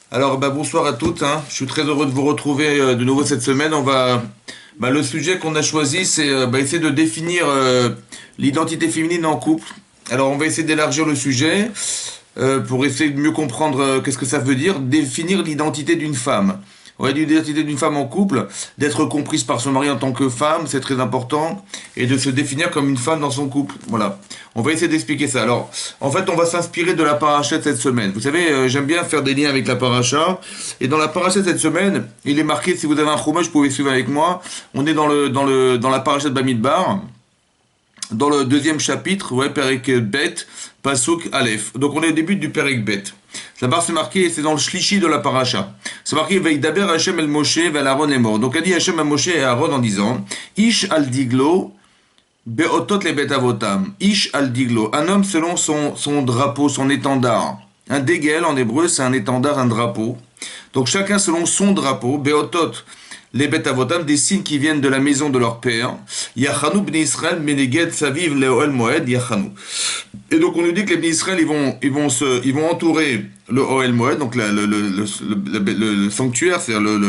Alors, bonsoir à toutes, hein. Je suis très heureux de vous retrouver de nouveau cette semaine. Le sujet qu'on a choisi, c'est essayer de définir l'identité féminine en couple. Alors, on va essayer d'élargir le sujet pour essayer de mieux comprendre qu'est-ce que ça veut dire, définir l'identité d'une femme. Ouais, l'identité d'une femme en couple, d'être comprise par son mari en tant que femme, c'est très important, et de se définir comme une femme dans son couple. Voilà. On va essayer d'expliquer ça. Alors, en fait, on va s'inspirer de la paracha de cette semaine. Vous savez, j'aime bien faire des liens avec la paracha. Et dans la paracha de cette semaine, il est marqué, si vous avez un chromo, vous pouvez suivre avec moi. On est dans la paracha de Bamidbar, dans le deuxième chapitre, ouais, Perek Bet, Pasuk Aleph. Donc on est au début du Perek Bet. Là-bas c'est marqué, c'est dans le shlishi de la paracha. C'est marqué Veidaber Hashem el Moshe vel Aaron est mort. Donc a dit Hashem à Moshe et à Aaron en disant Ish al diglo beotot le bet avotam. Ish al diglo. Un homme selon son drapeau, son étendard. Un dégel en hébreu c'est un étendard, un drapeau. Donc chacun selon son drapeau. Beotot les bêtes avotam, des signes qui viennent de la maison de leur père. Yachanou bnei Israël meneged saviv leoel moed yachanou. Et donc on nous dit que les bnei Israël ils vont entourer le Oel Moed, donc le sanctuaire, c'est-à-dire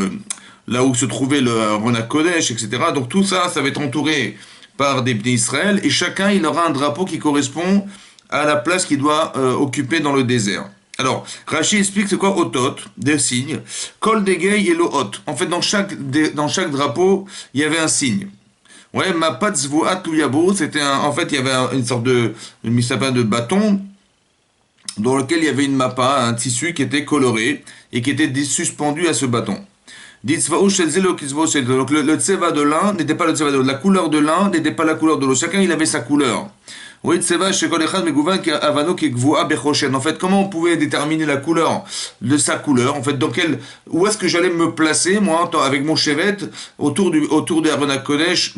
là où se trouvait le Rona Kodesh, etc. Donc tout ça, ça va être entouré par des bnei Israël, et chacun il aura un drapeau qui correspond à la place qu'il doit occuper dans le désert. Alors, Rashi explique c'est quoi Otot, des signes. Kol degei et le Hot. En fait, dans chaque drapeau, il y avait un signe. Ouais, Mapat Zvoat Luyabo, en fait, il y avait une sorte une sapin de bâton, dans lequel il y avait une mappa, un tissu qui était coloré, et qui était suspendu à ce bâton. Donc le tseva de l'un n'était pas le tseva de l'autre. La couleur de l'un n'était pas la couleur de l'autre. Chacun, il avait sa couleur. Oui, tseva shekol echad meguvan avano kegvoa bechoshen. En fait, comment on pouvait déterminer la couleur de sa couleur? En fait, où est-ce que j'allais me placer, moi, avec mon chevet, autour de Aaron HaKodesh,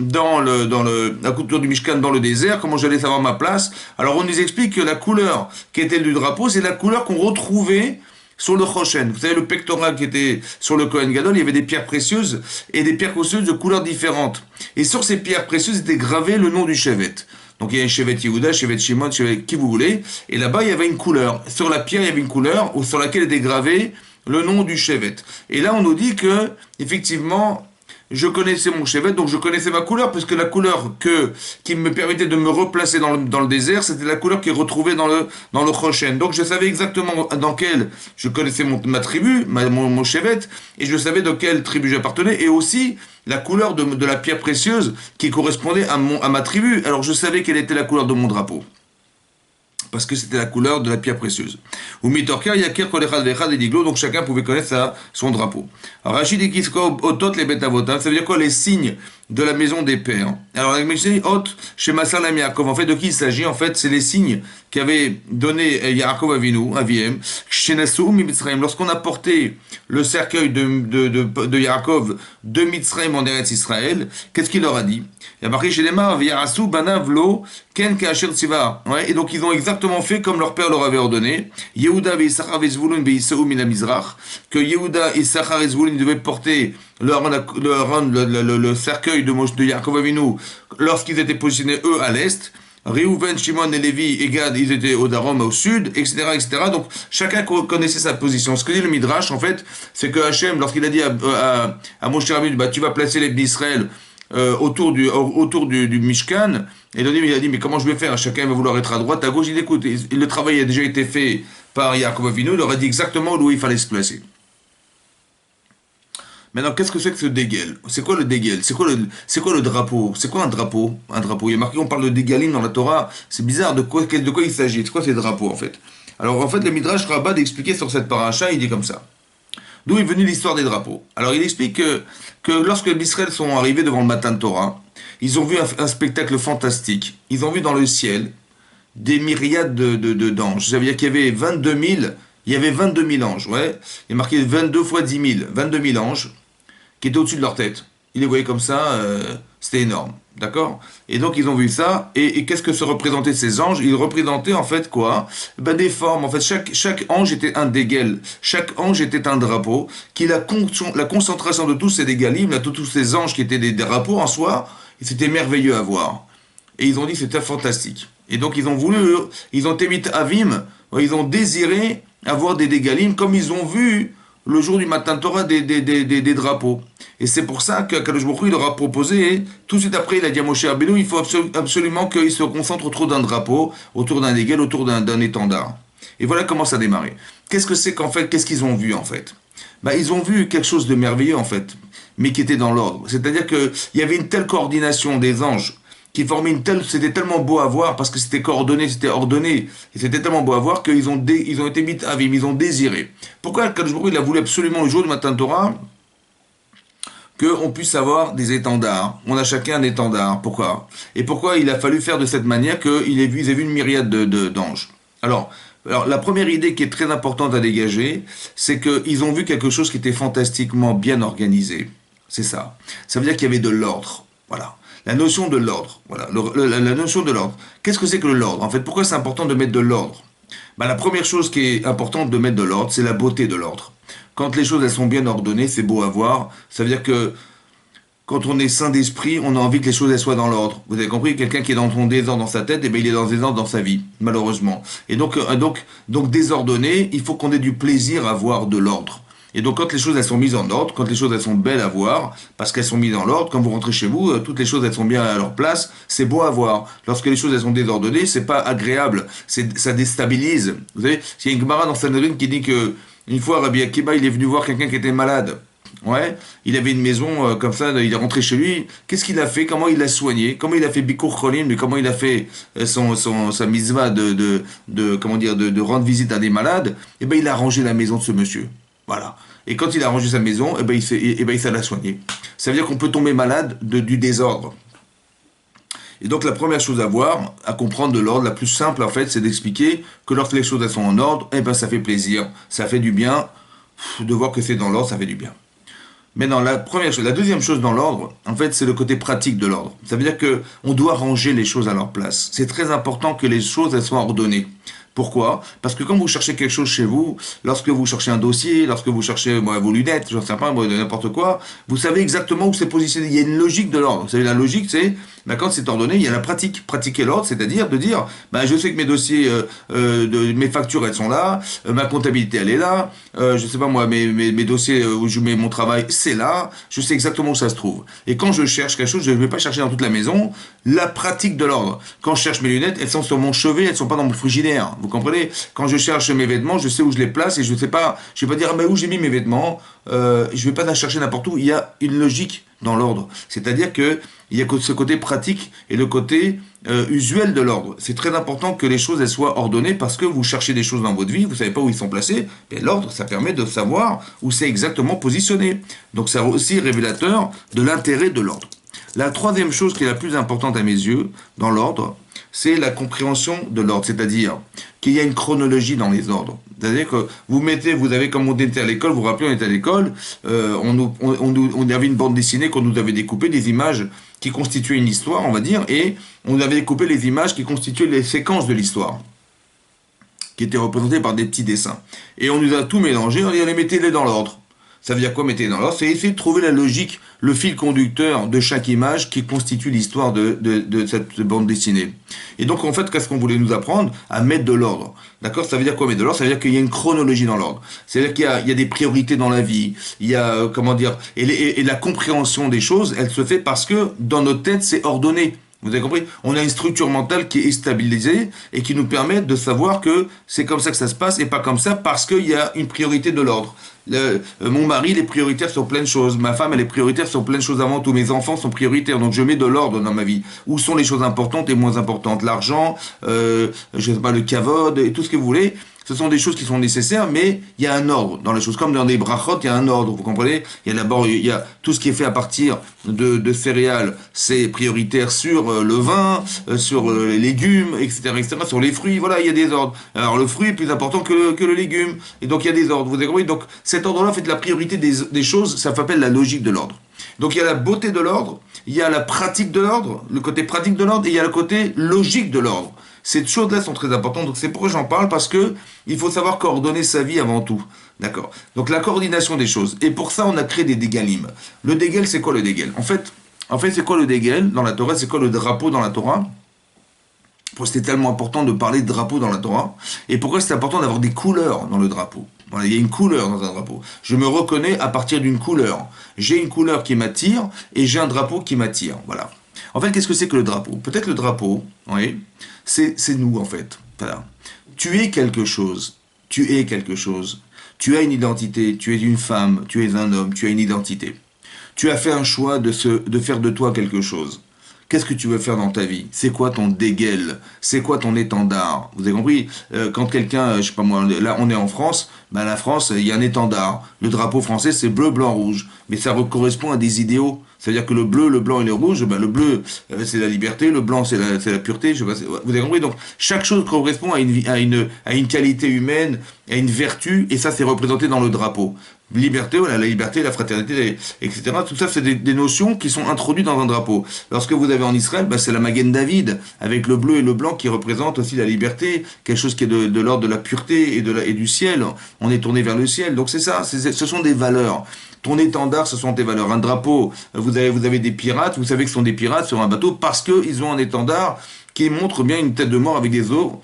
autour du Mishkan, dans le désert, comment j'allais savoir ma place? Alors, on nous explique que la couleur qui était du drapeau, c'est la couleur qu'on retrouvait sur le Choshen. Vous savez, le pectoral qui était sur le Kohen Gadol, il y avait des pierres précieuses et des pierres précieuses de couleurs différentes. Et sur ces pierres précieuses était gravé le nom du Shevet. Donc il y a un Shevet Yehuda, Shevet Shimon, Shevet qui vous voulez. Et là-bas, il y avait une couleur. Sur la pierre, il y avait une couleur sur laquelle était gravé le nom du Shevet. Et là, on nous dit que, effectivement, je connaissais mon chevet, donc je connaissais ma couleur, puisque la couleur qui me permettait de me replacer dans le désert, c'était la couleur qui est retrouvée dans le Choshen. Donc je savais exactement dans quelle je connaissais ma tribu, mon chevet, et je savais de quelle tribu j'appartenais, et aussi la couleur de la pierre précieuse qui correspondait à ma tribu. Alors je savais quelle était la couleur de mon drapeau, parce que c'était la couleur de la pierre précieuse. Ou mitorka yakir kolechad vechad ediglo, donc chacun pouvait connaître son drapeau. Alors Rachid Ekisko otot les betavotam, ça veut dire quoi? Les signes de la maison des pères. Alors la dit ot chez Masalam Yaakov, en fait de qui il s'agit? En fait c'est les signes qu'avait donné Yaakov Avinu, Aviem, chez Nassou Mitzrayim, lorsqu'on a porté le cercueil de Yaakov de Mitzrayim en Eretz Israël, qu'est-ce qu'il leur a dit? Il y a marqué chez les Mar, V'yarasu banav lo ken kasher tziva. Et donc ils ont exactement fait comme leur père leur avait ordonné. Yehuda ve'Issachar ve'Zvulun ve'Isseu min hamizrach, que Yehuda, Issachar et Zvulun devaient porter le cercueil de Yaakov Avinu lorsqu'ils étaient positionnés eux à l'est. Reuven, Shimon et Lévi et Gad, ils étaient au Darom, au sud, etc., etc. Donc, chacun connaissait sa position. Ce que dit le Midrash, en fait, c'est que Hachem, lorsqu'il a dit à Moshe Rabbeinu, tu vas placer les Bnei Israël autour du Mishkan, et il a dit, mais comment je vais faire? Chacun va vouloir être à droite, à gauche. Il dit, écoute, le travail a déjà été fait par Yaakov Avinu, il leur a dit exactement où il fallait se placer. Maintenant, qu'est-ce que c'est que ce dégel? C'est quoi le dégel? C'est quoi le drapeau? C'est quoi un drapeau? Un drapeau. Il y a marqué, on parle de dégalim dans la Torah. C'est bizarre, de quoi il s'agit? C'est quoi ces drapeaux, en fait? Alors, en fait, le Midrash Rabbah d'expliquer sur cette paracha, il dit comme ça. D'où est venue l'histoire des drapeaux? Alors, il explique que lorsque les Israël sont arrivés devant le Matan Torah, ils ont vu un spectacle fantastique. Ils ont vu dans le ciel des myriades d'anges. Ça veut dire qu'il y avait 22 000 anges, ouais. Il y a marqué 22 fois 10 000, 22 000 anges qui étaient au-dessus de leur tête. Ils les voyaient comme ça, c'était énorme, d'accord? Et donc ils ont vu ça, et qu'est-ce que se représentaient ces anges? Ils représentaient en fait quoi? Des formes, en fait chaque ange était un dégel, chaque ange était un drapeau, la concentration de tous ces dégalim, de tous ces anges qui étaient des drapeaux en soi, et c'était merveilleux à voir. Et ils ont dit que c'était fantastique. Et donc ils ont émis avim, ils ont désiré avoir des dégalim comme ils ont vu le jour du matin de Torah des drapeaux. Et c'est pour ça qu'Akadosh Baruch Hu, il leur a proposé, et tout de suite après, il a dit à Moshe Rabbeinu, il faut absolument qu'il se concentre autour d'un drapeau, autour d'un dégel, autour d'un étendard. Et voilà comment ça a démarré. Qu'est-ce que c'est qu'en fait, qu'est-ce qu'ils ont vu en fait? Ils ont vu quelque chose de merveilleux en fait, mais qui était dans l'ordre. C'est-à-dire qu'il y avait une telle coordination des anges, qui formait c'était tellement beau à voir, parce que c'était coordonné, c'était ordonné, et c'était tellement beau à voir ils ont été mis à vivre, ils ont désiré. Pourquoi Akadosh Baruch Hu, il a voulu absolument le jour du matin de Torah qu'on puisse avoir des étendards. On a chacun un étendard. Pourquoi? Et pourquoi il a fallu faire de cette manière qu'ils aient vu une myriade d'anges? Alors, la première idée qui est très importante à dégager, c'est qu'ils ont vu quelque chose qui était fantastiquement bien organisé. C'est ça. Ça veut dire qu'il y avait de l'ordre. Voilà. La notion de l'ordre. Voilà. La notion de l'ordre. Qu'est-ce que c'est que l'ordre? En fait, pourquoi c'est important de mettre de l'ordre? La première chose qui est importante de mettre de l'ordre, c'est la beauté de l'ordre. Quand les choses elles sont bien ordonnées, c'est beau à voir. Ça veut dire que quand on est sain d'esprit, on a envie que les choses elles soient dans l'ordre. Vous avez compris? Quelqu'un qui est dans son désordre dans sa tête, il est dans le désordre dans sa vie, malheureusement. Et donc désordonné, il faut qu'on ait du plaisir à voir de l'ordre. Et donc quand les choses elles sont mises en ordre, quand les choses elles sont belles à voir, parce qu'elles sont mises en ordre, quand vous rentrez chez vous, toutes les choses elles sont bien à leur place, c'est beau à voir. Lorsque les choses elles sont désordonnées, c'est pas agréable, ça déstabilise. Vous savez, il y a une Gemara dans Sanhedrin qui dit que une fois Rabbi Akiba il est venu voir quelqu'un qui était malade. Ouais, il avait une maison comme ça, il est rentré chez lui. Qu'est-ce qu'il a fait? Comment il l'a soigné? Comment il a fait Bikur Cholim? Mais comment il a fait sa mitzvah de rendre visite à des malades? Il a rangé la maison de ce monsieur. Voilà. Et quand il a rangé sa maison, il s'est l'a soigné. Ça veut dire qu'on peut tomber malade du désordre. Et donc la première chose à voir, à comprendre de l'ordre, la plus simple en fait, c'est d'expliquer que lorsque les choses elles sont en ordre, ça fait plaisir, ça fait du bien. De voir que c'est dans l'ordre, ça fait du bien. Maintenant, la deuxième chose dans l'ordre, en fait, c'est le côté pratique de l'ordre. Ça veut dire que on doit ranger les choses à leur place. C'est très important que les choses elles soient ordonnées. Pourquoi? Parce que quand vous cherchez quelque chose chez vous, lorsque vous cherchez un dossier, lorsque vous cherchez vos lunettes, j'en sais pas, n'importe quoi, vous savez exactement où c'est positionné. Il y a une logique de l'ordre. Vous savez, la logique, c'est, quand c'est ordonné, il y a la pratique. Pratiquer l'ordre, c'est-à-dire de dire, je sais que mes dossiers, mes factures, elles sont là, ma comptabilité, elle est là, je sais pas moi, mes dossiers où je mets mon travail, c'est là, je sais exactement où ça se trouve. Et quand je cherche quelque chose, je ne vais pas chercher dans toute la maison, la pratique de l'ordre. Quand je cherche mes lunettes, elles sont sur mon chevet, elles sont pas dans mon frigidaire. Vous comprenez? Quand je cherche mes vêtements, je sais où je les place et je vais pas dire où j'ai mis mes vêtements. Je vais pas la chercher n'importe où. Il y a une logique dans l'ordre. C'est-à-dire que il y a ce côté pratique et le côté usuel de l'ordre. C'est très important que les choses elles soient ordonnées parce que vous cherchez des choses dans votre vie, vous savez pas où ils sont placés. Et l'ordre, ça permet de savoir où c'est exactement positionné. Donc c'est aussi révélateur de l'intérêt de l'ordre. La troisième chose qui est la plus importante à mes yeux dans l'ordre, c'est la compréhension de l'ordre, c'est-à-dire qu'il y a une chronologie dans les ordres. C'est-à-dire que vous avez, comme on était à l'école, vous vous rappelez, on était à l'école, on avait une bande dessinée qu'on nous avait découpé, des images qui constituaient une histoire, on va dire, et on avait découpé les images qui constituaient les séquences de l'histoire, qui étaient représentées par des petits dessins. Et on nous a tout mélangé, on les mettait dans l'ordre. Ça veut dire quoi, mettez dans l'ordre? C'est essayer de trouver la logique, le fil conducteur de chaque image qui constitue l'histoire de cette bande dessinée. Et donc, en fait, qu'est-ce qu'on voulait nous apprendre? À mettre de l'ordre. D'accord? Ça veut dire quoi, mettre de l'ordre? Ça veut dire qu'il y a une chronologie dans l'ordre. C'est-à-dire qu'il y a des priorités dans la vie. Il y a, et la compréhension des choses, elle se fait parce que, dans notre tête, c'est ordonné. Vous avez compris? On a une structure mentale qui est stabilisée et qui nous permet de savoir que c'est comme ça que ça se passe et pas comme ça parce qu'il y a une priorité de l'ordre. Mon mari, il est prioritaire sur plein de choses. Ma femme, elle est prioritaire sur plein de choses avant tout. Mes enfants sont prioritaires. Donc, je mets de l'ordre dans ma vie. Où sont les choses importantes et moins importantes? L'argent, je sais pas, le kavod et tout ce que vous voulez. Ce sont des choses qui sont nécessaires, mais il y a un ordre dans les choses. Comme dans des brachot, il y a un ordre, vous comprenez? Il y a tout ce qui est fait à partir de céréales, c'est prioritaire sur le vin, sur les légumes, etc., sur les fruits, voilà, il y a des ordres. Alors le fruit est plus important que le légume, et donc il y a des ordres, vous avez compris? Donc cet ordre-là fait la priorité des choses, ça s'appelle la logique de l'ordre. Donc il y a la beauté de l'ordre, il y a la pratique de l'ordre, le côté pratique de l'ordre, et il y a le côté logique de l'ordre. Ces choses-là sont très importantes, donc c'est pourquoi j'en parle, parce que il faut savoir coordonner sa vie avant tout. D'accord? Donc la coordination des choses. Et pour ça, on a créé des dégalim. Le dégel, c'est quoi le dégel? En fait, c'est quoi le dégel dans la Torah? C'est quoi le drapeau dans la Torah? Pourquoi c'était tellement important de parler de drapeau dans la Torah? Et pourquoi c'est important d'avoir des couleurs dans le drapeau? Voilà, il y a une couleur dans un drapeau. Je me reconnais à partir d'une couleur. J'ai une couleur qui m'attire et j'ai un drapeau qui m'attire. Voilà. En fait, qu'est-ce que c'est que le drapeau? Peut-être le drapeau, oui, c'est nous en fait. Voilà. Tu es quelque chose. Tu es quelque chose. Tu as une identité. Tu es une femme. Tu es un homme. Tu as une identité. Tu as fait un choix de faire de toi quelque chose. Qu'est-ce que tu veux faire dans ta vie? C'est quoi ton dégueule? C'est quoi ton étendard? Vous avez compris? Quand quelqu'un, je sais pas moi, là on est en France, ben la France, il y a un étendard. Le drapeau français, c'est bleu, blanc, rouge. Mais ça correspond à des idéaux. C'est-à-dire que le bleu, le blanc et le rouge, ben le bleu, c'est la liberté, le blanc, c'est la pureté. Je sais pas, vous avez compris? Donc chaque chose correspond à une qualité humaine, à une vertu, et ça c'est représenté dans le drapeau. Liberté, voilà, la liberté, la fraternité, etc. Tout ça, c'est des notions qui sont introduites dans un drapeau. Lorsque vous avez en Israël, bah, c'est la Magen David, avec le bleu et le blanc qui représentent aussi la liberté, quelque chose qui est de l'ordre de la pureté et du ciel. On est tourné vers le ciel. Donc c'est ça, ce sont des valeurs. Ton étendard, ce sont tes valeurs. Un drapeau, vous avez des pirates, vous savez que ce sont des pirates sur un bateau parce qu'ils ont un étendard qui montre bien une tête de mort avec des os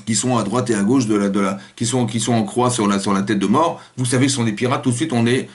qui sont à droite et à gauche qui sont en croix sur la tête de mort. Vous savez que ce sont des pirates. Tout de suite, on est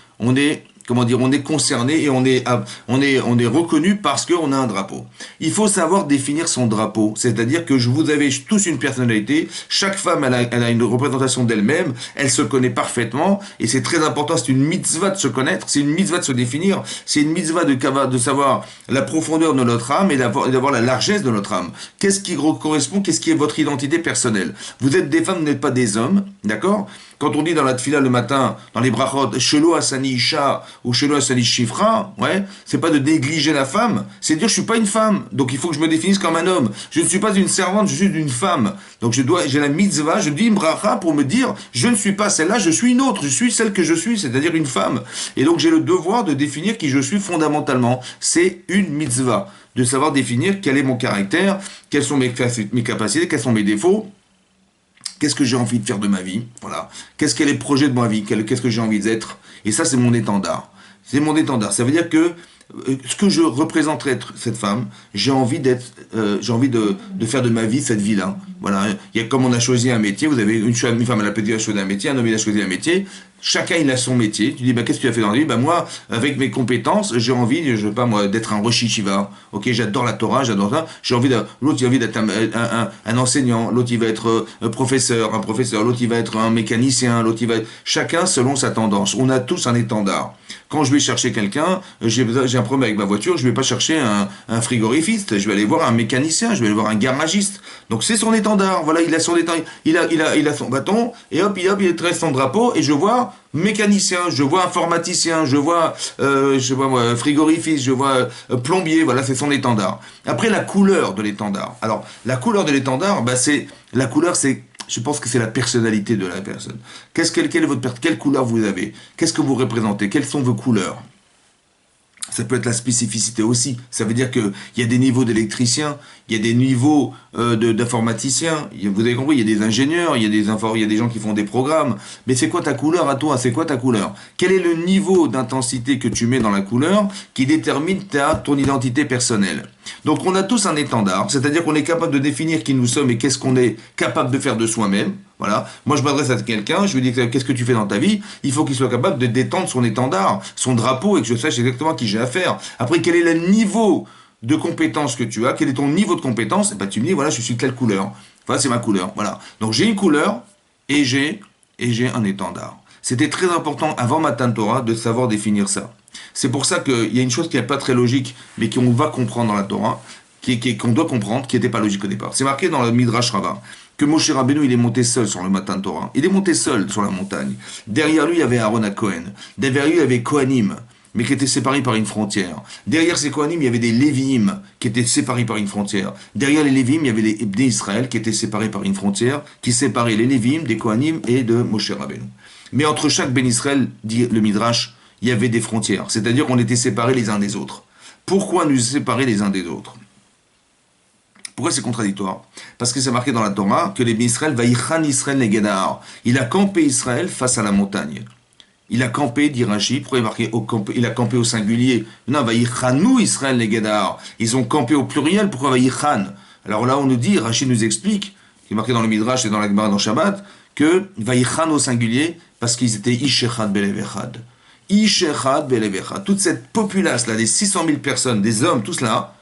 comment dire, on est concerné et on est reconnu parce qu'on a un drapeau. Il faut savoir définir son drapeau, c'est-à-dire que vous avez tous une personnalité, chaque femme elle a une représentation d'elle-même, elle se connaît parfaitement et c'est très important, c'est une mitzvah de se connaître, c'est une mitzvah de se définir, c'est une mitzvah de savoir la profondeur de notre âme et d'avoir la largesse de notre âme. Qu'est-ce qui correspond, qu'est-ce qui est votre identité personnelle? Vous êtes des femmes, vous n'êtes pas des hommes, d'accord? Quand on dit dans la tfila le matin, dans les brachot, Shelo Asani Isha ou Shelo Asani Shifra, ouais, c'est pas de négliger la femme, c'est de dire je suis pas une femme, donc il faut que je me définisse comme un homme. Je ne suis pas une servante, je suis une femme. Donc j'ai la mitzvah, je dis une bracha pour me dire je ne suis pas celle-là, je suis une autre, je suis celle que je suis, c'est-à-dire une femme. Et donc j'ai le devoir de définir qui je suis fondamentalement. C'est une mitzvah, de savoir définir quel est mon caractère, quelles sont mes capacités, quels sont mes défauts. Qu'est-ce que j'ai envie de faire de ma vie? Voilà. Qu'est-ce que les projets de ma vie? Qu'est-ce que j'ai envie d'être? Et ça, c'est mon étendard. C'est mon étendard. Ça veut dire que ce que je représenterai être cette femme, j'ai envie de faire de ma vie cette vie-là. Voilà. Il y a comme on a choisi un métier. Vous avez une femme, elle a peut-être choisi un métier, un homme, il a choisi un métier. Chacun, il a son métier. Tu dis, bah, qu'est-ce que tu as fait dans la vie? Bah, moi, avec mes compétences, j'ai envie, je sais pas, moi, d'être un Rosh Yeshiva. Ok, j'adore la Torah, j'adore ça. L'autre, il a envie d'être un enseignant. L'autre, il va être un professeur. L'autre, il va être un mécanicien. L'autre, il va être, chacun selon sa tendance. On a tous un étendard. Quand je vais chercher quelqu'un, j'ai un problème avec ma voiture, je vais pas chercher un frigorifiste. Je vais aller voir un mécanicien. Je vais aller voir un garagiste. Donc, c'est son étendard. Voilà, il a son étendard. Il a son bâton. Et hop, il tresse son drapeau. Et je vois mécanicien, je vois informaticien, je vois moi, frigorifiste, je vois plombier, voilà, c'est son étendard. Après, la couleur de l'étendard. Alors, la couleur de l'étendard, bah, je pense que c'est la personnalité de la personne. Quelle couleur vous avez? Qu'est-ce que vous représentez? Quelles sont vos couleurs? Ça peut être la spécificité aussi. Ça veut dire qu'il y a des niveaux d'électriciens, il y a des niveaux d'informaticiens. Vous avez compris, il y a des ingénieurs, il y a des gens qui font des programmes. Mais c'est quoi ta couleur à toi? C'est quoi ta couleur? Quel est le niveau d'intensité que tu mets dans la couleur qui détermine ton identité personnelle? Donc on a tous un étendard, c'est-à-dire qu'on est capable de définir qui nous sommes et qu'est-ce qu'on est capable de faire de soi-même. Voilà. Moi, je m'adresse à quelqu'un, je lui dis qu'est-ce que tu fais dans ta vie? Il faut qu'il soit capable de détendre son étendard, son drapeau, et que je sache exactement qui j'ai affaire. Après, quel est le niveau de compétence que tu as? Quel est ton niveau de compétence? Et ben, tu me dis, voilà, je suis de telle couleur. Voilà, c'est ma couleur. Voilà. Donc, j'ai une couleur et j'ai un étendard. C'était très important avant Matan Torah de savoir définir ça. C'est pour ça qu'il y a une chose qui n'est pas très logique, mais qu'on va comprendre dans la Torah, qu'on doit comprendre, qui n'était pas logique au départ. C'est marqué dans le Midrash Rabbah que Moshe Rabbeinu, il est monté seul sur le Matan Torah. Il est monté seul sur la montagne. Derrière lui, il y avait Aaron à Cohen. Derrière lui, il y avait Kohanim, mais qui étaient séparés par une frontière. Derrière ces Kohanim, il y avait des Lévi'im, qui étaient séparés par une frontière. Derrière les Lévi'im, il y avait les Bnei Israël, qui étaient séparés par une frontière, qui séparait les Lévi'im des Kohanim et de Moshe Rabbeinu. Mais entre chaque Ben Israël, dit le Midrash, il y avait des frontières. C'est-à-dire qu'on était séparés les uns des autres. Pourquoi nous séparer les uns des autres? Pourquoi c'est contradictoire? Parce que c'est marqué dans la Torah que les Israël va yichan Israël negedar. Il a campé Israël face à la montagne. Il a campé, dit Rashi. Pourquoi il est marqué il a campé au singulier? Non, va yichanou Israël negedar. Ils ont campé au pluriel. Pourquoi va yichan? Alors là, on nous dit, Rashi nous explique, qui est marqué dans le Midrash et dans la Gemara dans Shabbat, que Vaïchan au singulier, parce qu'ils étaient Ishechad Belevechad. Ishechad Belevechad. Toute cette populace là, des 600 000 personnes, des hommes, tous là,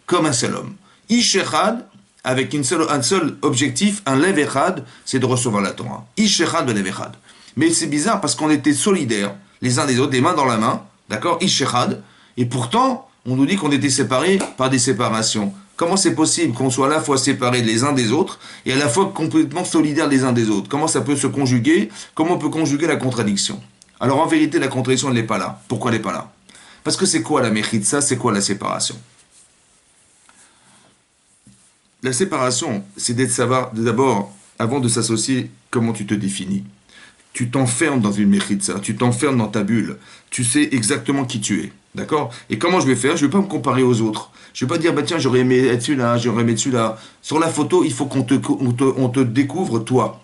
comme un seul homme. Ishechad, avec un seul objectif, un Levechad, c'est de recevoir la Torah. Ishechad Belevechad. Mais c'est bizarre parce qu'on était solidaires, les uns des autres, des mains dans la main, d'accord, Ishechad, et pourtant, on nous dit qu'on était séparés par des séparations. Comment c'est possible qu'on soit à la fois séparés les uns des autres et à la fois complètement solidaires les uns des autres? Comment ça peut se conjuguer? Comment on peut conjuguer la contradiction? Alors en vérité, la contradiction, elle n'est pas là. Pourquoi elle n'est pas là? Parce que c'est quoi la mechitza? C'est quoi la séparation? La séparation, c'est d'être savoir, d'abord, avant de s'associer, comment tu te définis. Tu t'enfermes dans une mechitza, tu t'enfermes dans ta bulle. Tu sais exactement qui tu es. D'accord? Et comment je vais faire? Je ne vais pas me comparer aux autres. Je ne vais pas dire, bah tiens, j'aurais aimé être celui-là, j'aurais aimé être celui-là. Sur la photo, il faut qu'on te découvre toi.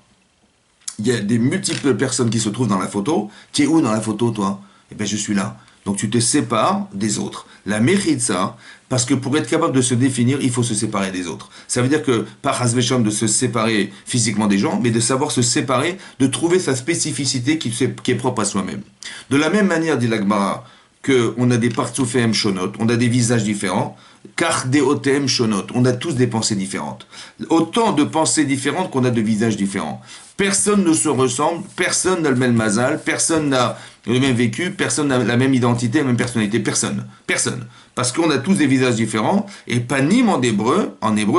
Il y a des multiples personnes qui se trouvent dans la photo. Tu es où dans la photo, toi? Eh bien, je suis là. Donc, tu te sépares des autres. La mechitza, parce que pour être capable de se définir, il faut se séparer des autres. Ça veut dire que, pas hasvesham de se séparer physiquement des gens, mais de savoir se séparer, de trouver sa spécificité qui est propre à soi-même. De la même manière, dit l'Agmara, qu'on a des partsoufem shonot, on a des visages différents, car des otem shonot, on a tous des pensées différentes. Autant de pensées différentes qu'on a de visages différents. Personne ne se ressemble, personne n'a le même mazal, personne n'a le même vécu, personne n'a la même identité, la même personnalité, personne. Personne. Parce qu'on a tous des visages différents, et panim en hébreu,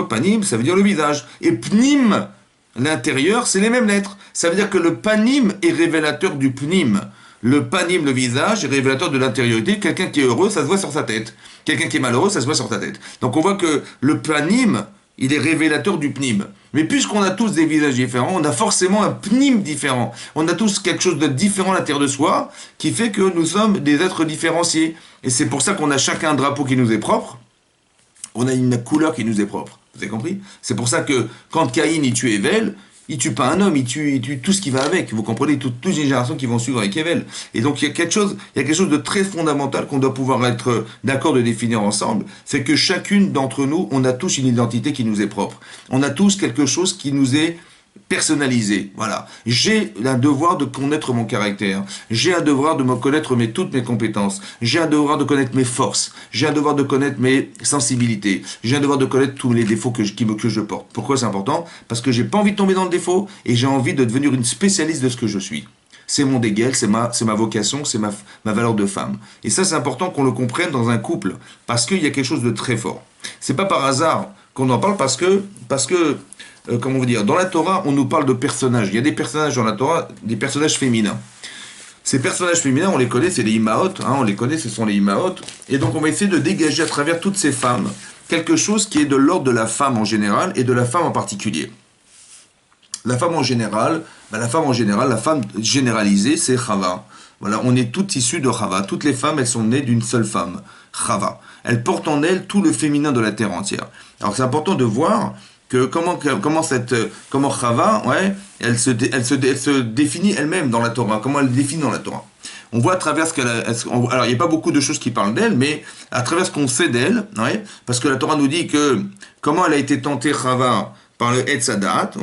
panim, ça veut dire le visage. Et pnim, l'intérieur, c'est les mêmes lettres. Ça veut dire que le panim est révélateur du pnim. Le panim, le visage, est révélateur de l'intériorité. Quelqu'un qui est heureux, ça se voit sur sa tête. Quelqu'un qui est malheureux, ça se voit sur sa tête. Donc on voit que le panim, il est révélateur du pnim. Mais puisqu'on a tous des visages différents, on a forcément un pnim différent. On a tous quelque chose de différent à l'intérieur de soi, qui fait que nous sommes des êtres différenciés. Et c'est pour ça qu'on a chacun un drapeau qui nous est propre. On a une couleur qui nous est propre. Vous avez compris? C'est pour ça que quand Caïn il tue Ével, il tue pas un homme, il tue tout ce qui va avec. Vous comprenez, toutes les générations qui vont suivre avec Ével. Et donc il y a quelque chose de très fondamental qu'on doit pouvoir être d'accord de définir ensemble. C'est que chacune d'entre nous, on a tous une identité qui nous est propre. On a tous quelque chose qui nous est personnalisé. Voilà. J'ai un devoir de connaître mon caractère. J'ai un devoir de me connaître toutes mes compétences. J'ai un devoir de connaître mes forces. J'ai un devoir de connaître mes sensibilités. J'ai un devoir de connaître tous les défauts que je porte. Pourquoi c'est important? Parce que j'ai pas envie de tomber dans le défaut et j'ai envie de devenir une spécialiste de ce que je suis. C'est mon dégel, c'est ma vocation, c'est ma valeur de femme. Et ça, c'est important qu'on le comprenne dans un couple, parce qu'il y a quelque chose de très fort. C'est pas par hasard qu'on en parle, parce que comment vous dire, dans la Torah, on nous parle de personnages. Il y a des personnages dans la Torah, des personnages féminins. Ces personnages féminins, on les connaît, c'est les Imaot, on les connaît, ce sont les Imaot. Et donc, on va essayer de dégager à travers toutes ces femmes quelque chose qui est de l'ordre de la femme en général et de la femme en particulier. La femme en général, la femme généralisée, c'est Chava. Voilà, on est toutes issues de Chava. Toutes les femmes, elles sont nées d'une seule femme, Chava. Elles portent en elles tout le féminin de la terre entière. Alors, c'est important de voir que comment Chava, elle se définit elle-même dans la Torah, comment elle définit dans la Torah. On voit à travers alors il n'y a pas beaucoup de choses qui parlent d'elle, mais à travers ce qu'on sait d'elle, parce que la Torah nous dit que comment elle a été tentée Chava par le Etz Hadat,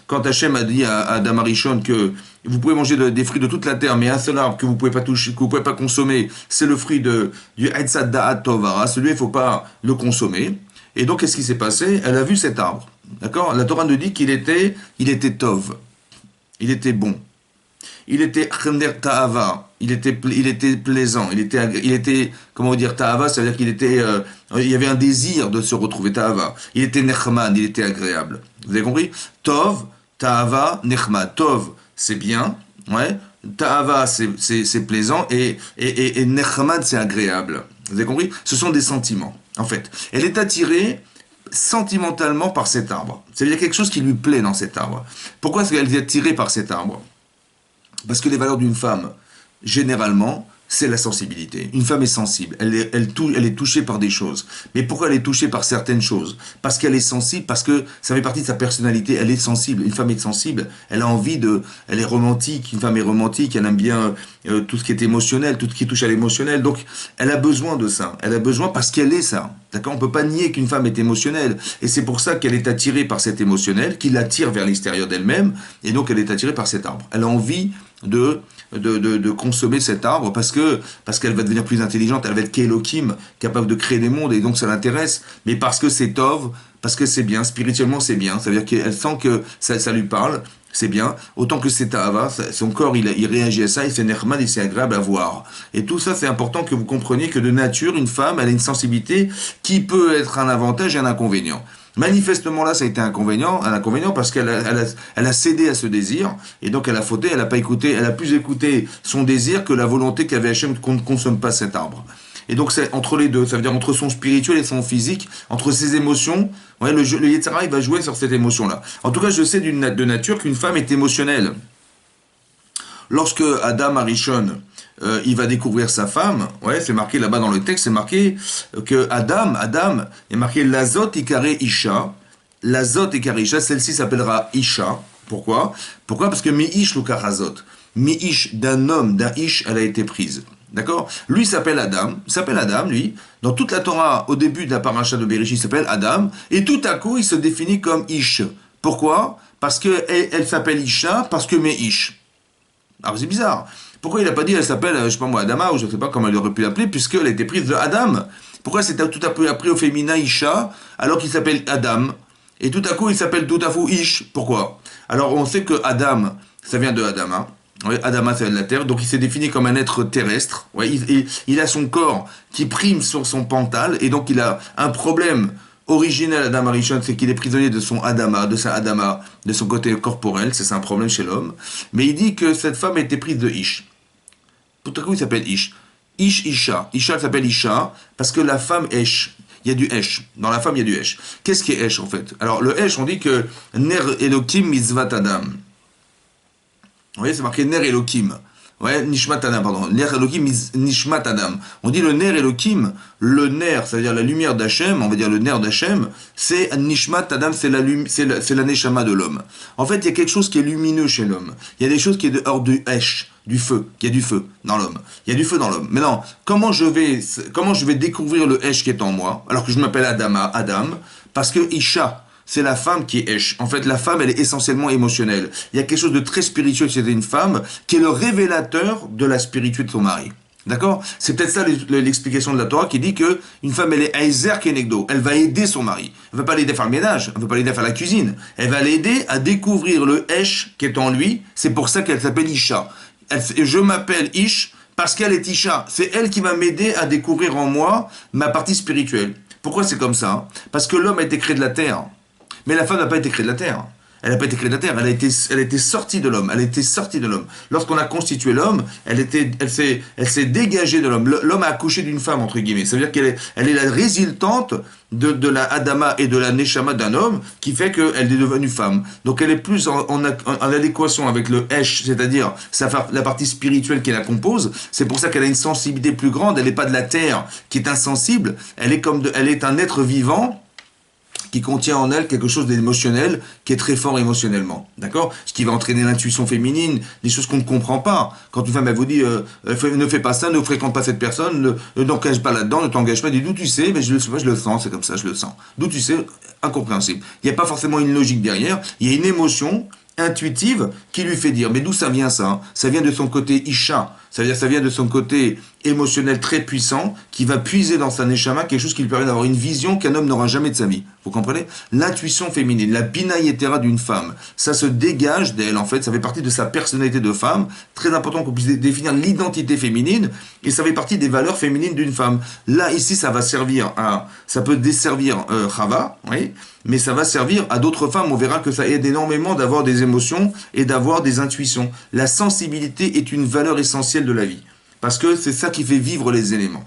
quand Hachem a dit à Adam Arishon que vous pouvez manger des fruits de toute la terre, mais un seul arbre que vous pouvez pas toucher, que vous pouvez pas consommer, c'est le fruit du Etz Hadat Tovara, celui il faut pas le consommer. Et donc, qu'est-ce qui s'est passé? Elle a vu cet arbre. D'accord? La Torah nous dit qu'il était tov. Il était bon. Il était chender ta'ava. Il était plaisant. Il était, comment vous dire, ta'ava, ça veut dire il y avait un désir de se retrouver, ta'ava. Il était nechman, il était agréable. Vous avez compris? Tov, ta'ava, nechman. Tov, c'est bien. Ta'ava, c'est plaisant. Et nechman, c'est agréable. Vous avez compris? Ce sont des sentiments. En fait, elle est attirée sentimentalement par cet arbre. C'est-à-dire quelque chose qui lui plaît dans cet arbre. Pourquoi est-ce qu'elle est attirée par cet arbre? Parce que les valeurs d'une femme, généralement, c'est la sensibilité. Une femme est sensible, elle est touchée par des choses. Mais pourquoi elle est touchée par certaines choses? Parce qu'elle est sensible, parce que ça fait partie de sa personnalité, elle est sensible. Une femme est sensible, elle a envie elle est romantique, une femme est romantique, elle aime bien tout ce qui est émotionnel, tout ce qui touche à l'émotionnel. Donc, elle a besoin de ça. Elle a besoin parce qu'elle est ça. D'accord? On peut pas nier qu'une femme est émotionnelle. Et c'est pour ça qu'elle est attirée par cet émotionnel, qui l'attire vers l'extérieur d'elle-même. Et donc, elle est attirée par cet arbre. Elle a envie de consommer cet arbre parce qu'elle va devenir plus intelligente, elle va être qu'Elohim, capable de créer des mondes, et donc ça l'intéresse, mais parce que c'est Tov, parce que c'est bien, spirituellement c'est bien, ça veut dire qu'elle sent que ça lui parle, c'est bien, autant que c'est Tahava, son corps il réagit à ça, et c'est Nechman, et c'est agréable à voir. Et tout ça, c'est important que vous compreniez que de nature, une femme, elle a une sensibilité qui peut être un avantage et un inconvénient. Manifestement là, ça a été un inconvénient parce elle a cédé à ce désir, et donc elle a fauté, elle a pas écouté, elle a plus écouté son désir que la volonté qu'avait Hachem qu'on ne consomme pas cet arbre. Et donc c'est entre les deux, ça veut dire entre son spirituel et son physique, entre ses émotions, ouais, le Yetzer Hara, il va jouer sur cette émotion-là. En tout cas, je sais de nature qu'une femme est émotionnelle. Lorsque Adam Arishon, il va découvrir sa femme, ouais, c'est marqué là-bas dans le texte, c'est marqué que Adam, il est marqué Lazot Ikare Isha, Lazot Ikare Isha, celle-ci s'appellera Isha. Pourquoi? Parce que Mi-Ish Lukarazot, Mi-Ish d'un homme, d'un Ish, elle a été prise. D'accord? Lui s'appelle Adam, lui. Dans toute la Torah, au début de la paracha de Bereshit, il s'appelle Adam, et tout à coup, il se définit comme Ish. Pourquoi? Parce qu'elle s'appelle Isha, parce que Mi-Ish. Alors c'est bizarre. Pourquoi il n'a pas dit elle s'appelle, je sais pas moi, Adama, ou je ne sais pas comment il aurait pu l'appeler, puisqu'elle a été prise de Adam. Pourquoi c'est tout à peu appris au féminin Isha, alors qu'il s'appelle Adam, et tout à coup il s'appelle tout à coup Ish? Pourquoi? Alors on sait que Adam, ça vient de Adama. Oui, Adama, ça vient de la terre, donc il s'est défini comme un être terrestre. Ouais, il a son corps qui prime sur son pantal, et donc il a un problème originel, Adam Arishon, c'est qu'il est prisonnier de son Adama, de sa Adama, de son côté corporel, c'est un problème chez l'homme. Mais il dit que cette femme a été prise de Ish. Tout à coup, il s'appelle Ish. Isha. Isha s'appelle Isha parce que la femme Esh. Il y a du Esh. Dans la femme, il y a du Esh. Qu'est-ce qui est Esh en fait? Alors, le Esh, on dit que Ner Elokim Mizvat Adam. Vous voyez, c'est marqué Ner Elokim. Ouais, Nishmat Adam, pardon. Ner Elokim Nishmat Adam. On dit le Ner Elokim, le Ner, c'est-à-dire la lumière d'Hachem, on va dire le Ner d'Hachem, c'est Nishmat Adam, c'est la Neshama de l'homme. En fait, il y a quelque chose qui est lumineux chez l'homme. Il y a des choses qui est hors du Esh, du feu. Il y a du feu dans l'homme. Il y a du feu dans l'homme. Maintenant, comment je vais découvrir le Esh qui est en moi, alors que je m'appelle Adam, parce que Isha, c'est la femme qui est Esh. En fait, la femme, elle est essentiellement émotionnelle. Il y a quelque chose de très spirituel chez une femme qui est le révélateur de la spiritualité de son mari. D'accord? C'est peut-être ça l'explication de la Torah qui dit que une femme, elle est Aizer Kenegdo. Elle va aider son mari. Elle ne va pas l'aider à faire le ménage. Elle ne va pas l'aider à faire la cuisine. Elle va l'aider à découvrir le Esh qui est en lui. C'est pour ça qu'elle s'appelle Isha. Je m'appelle Ish parce qu'elle est Isha. C'est elle qui va m'aider à découvrir en moi ma partie spirituelle. Pourquoi c'est comme ça? Parce que l'homme a été créé de la terre. Mais la femme n'a pas été créée de la terre. Elle n'a pas été créée de la terre, elle a été sortie de l'homme. Elle a été sortie de l'homme. Lorsqu'on a constitué l'homme, elle s'est dégagée de l'homme. L'homme a accouché d'une femme, entre guillemets. Ça veut dire elle est la résultante de la Adama et de la Neshama d'un homme qui fait qu'elle est devenue femme. Donc elle est plus en adéquation avec le Esh, c'est-à-dire la partie spirituelle qui la compose. C'est pour ça qu'elle a une sensibilité plus grande. Elle n'est pas de la terre qui est insensible. Elle est un être vivant qui contient en elle quelque chose d'émotionnel, qui est très fort émotionnellement, d'accord? Ce qui va entraîner l'intuition féminine, des choses qu'on ne comprend pas. Quand une femme, elle vous dit, ne fais pas ça, ne fréquente pas cette personne, ne t'engage pas là-dedans, ne t'engage pas, d'où tu sais? Mais je le sens, c'est comme ça, je le sens. D'où tu sais? Incompréhensible. Il n'y a pas forcément une logique derrière, il y a une émotion intuitive qui lui fait dire, mais d'où ça vient ça? Ça vient de son côté Isha, ça vient de son côté émotionnel très puissant, qui va puiser dans sa neshama quelque chose qui lui permet d'avoir une vision qu'un homme n'aura jamais de sa vie. Vous comprenez? L'intuition féminine, la bina yetera d'une femme, ça se dégage d'elle en fait, ça fait partie de sa personnalité de femme, très important qu'on puisse définir l'identité féminine, et ça fait partie des valeurs féminines d'une femme. Là, ici, ça peut desservir Chava, oui, mais ça va servir à d'autres femmes. On verra que ça aide énormément d'avoir des émotions et d'avoir des intuitions. La sensibilité est une valeur essentielle de la vie. Parce que c'est ça qui fait vivre les éléments.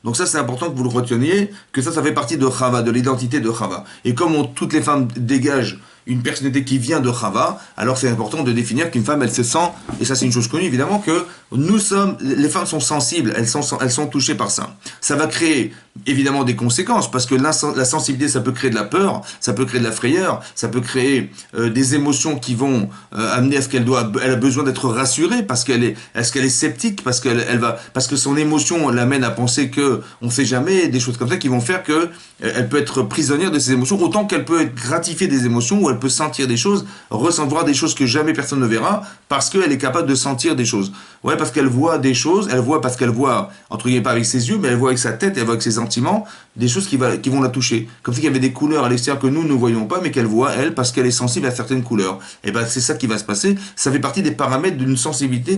Donc ça, c'est important que vous le reteniez, que ça fait partie de Chava, de l'identité de Chava. Et comme toutes les femmes dégagent une personnalité qui vient de Chava, alors c'est important de définir qu'une femme, elle se sent, et ça c'est une chose connue évidemment, que les femmes sont sensibles, elles sont touchées par ça. Ça va créer évidemment des conséquences, parce que la sensibilité, ça peut créer de la peur, ça peut créer de la frayeur, ça peut créer des émotions qui vont amener à ce elle a besoin d'être rassurée, est-ce qu'elle est sceptique, parce que son émotion l'amène à penser que on sait jamais, des choses comme ça qui vont faire que elle peut être prisonnière de ses émotions, autant qu'elle peut être gratifiée des émotions, ou elle peut sentir des choses, ressentir des choses que jamais personne ne verra, parce qu'elle est capable de sentir des choses. Ouais, parce qu'elle voit des choses, parce qu'elle voit, entre guillemets, pas avec ses yeux, mais elle voit avec sa tête, elle voit avec ses sentiments, des choses qui vont la toucher. Comme s'il y avait des couleurs à l'extérieur que nous ne voyons pas, mais qu'elle voit, elle, parce qu'elle est sensible à certaines couleurs. Et ben c'est ça qui va se passer. Ça fait partie des paramètres d'une sensibilité,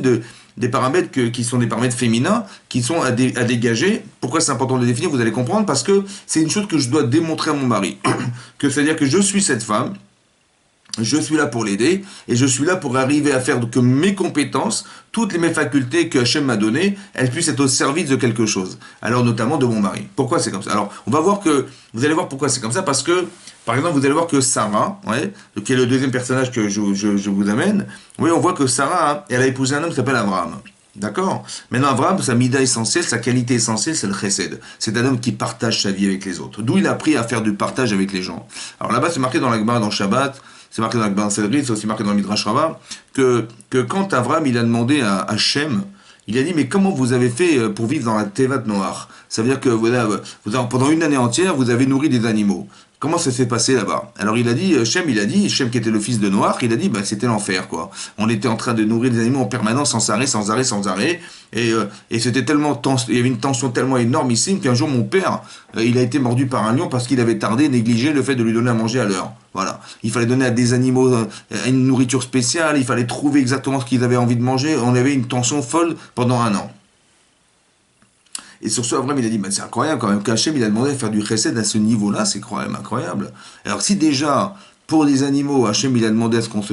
des paramètres qui sont des paramètres féminins, qui sont à dégager. Pourquoi c'est important de les définir, vous allez comprendre, parce que c'est une chose que je dois démontrer à mon mari. Que c'est-à-dire que je suis cette femme, je suis là pour l'aider, et je suis là pour arriver à faire que mes compétences, toutes mes facultés que Hachem m'a données, elles puissent être au service de quelque chose. Alors notamment de mon mari. Pourquoi c'est comme ça? Alors vous allez voir pourquoi c'est comme ça, parce que, par exemple, vous allez voir que Sarah, ouais, qui est le deuxième personnage que je vous amène, oui, on voit que Sarah, elle a épousé un homme qui s'appelle Abraham. D'accord? Maintenant, Abraham, sa mida essentielle, sa qualité essentielle, c'est le chesed. C'est un homme qui partage sa vie avec les autres. D'où il a appris à faire du partage avec les gens. Alors là-bas, c'est marqué dans la Gemara, dans Shabbat, c'est marqué dans la Gemara Cédrine, c'est aussi marqué dans le Midrash Rabbah, que quand Abraham, il a demandé à Hachem, il a dit, mais comment vous avez fait pour vivre dans la Tevat Noire? Ça veut dire que pendant une année entière, vous avez nourri des animaux. Comment ça s'est passé là-bas? Alors Shem qui était le fils de Noach, il a dit, bah, c'était l'enfer, quoi. On était en train de nourrir des animaux en permanence, sans arrêt, et c'était tellement il y avait une tension tellement énormissime qu'un jour mon père, il a été mordu par un lion parce qu'il avait négligé le fait de lui donner à manger à l'heure. Voilà. Il fallait donner à des animaux une nourriture spéciale, il fallait trouver exactement ce qu'ils avaient envie de manger. On avait une tension folle pendant un an. Et sur ce, Abraham, il a dit, bah, c'est incroyable quand même, qu'Hachem, il a demandé à faire du chesed à ce niveau-là, c'est quand même incroyable. Alors si déjà, pour les animaux, Hachem, il a demandé à ce qu'on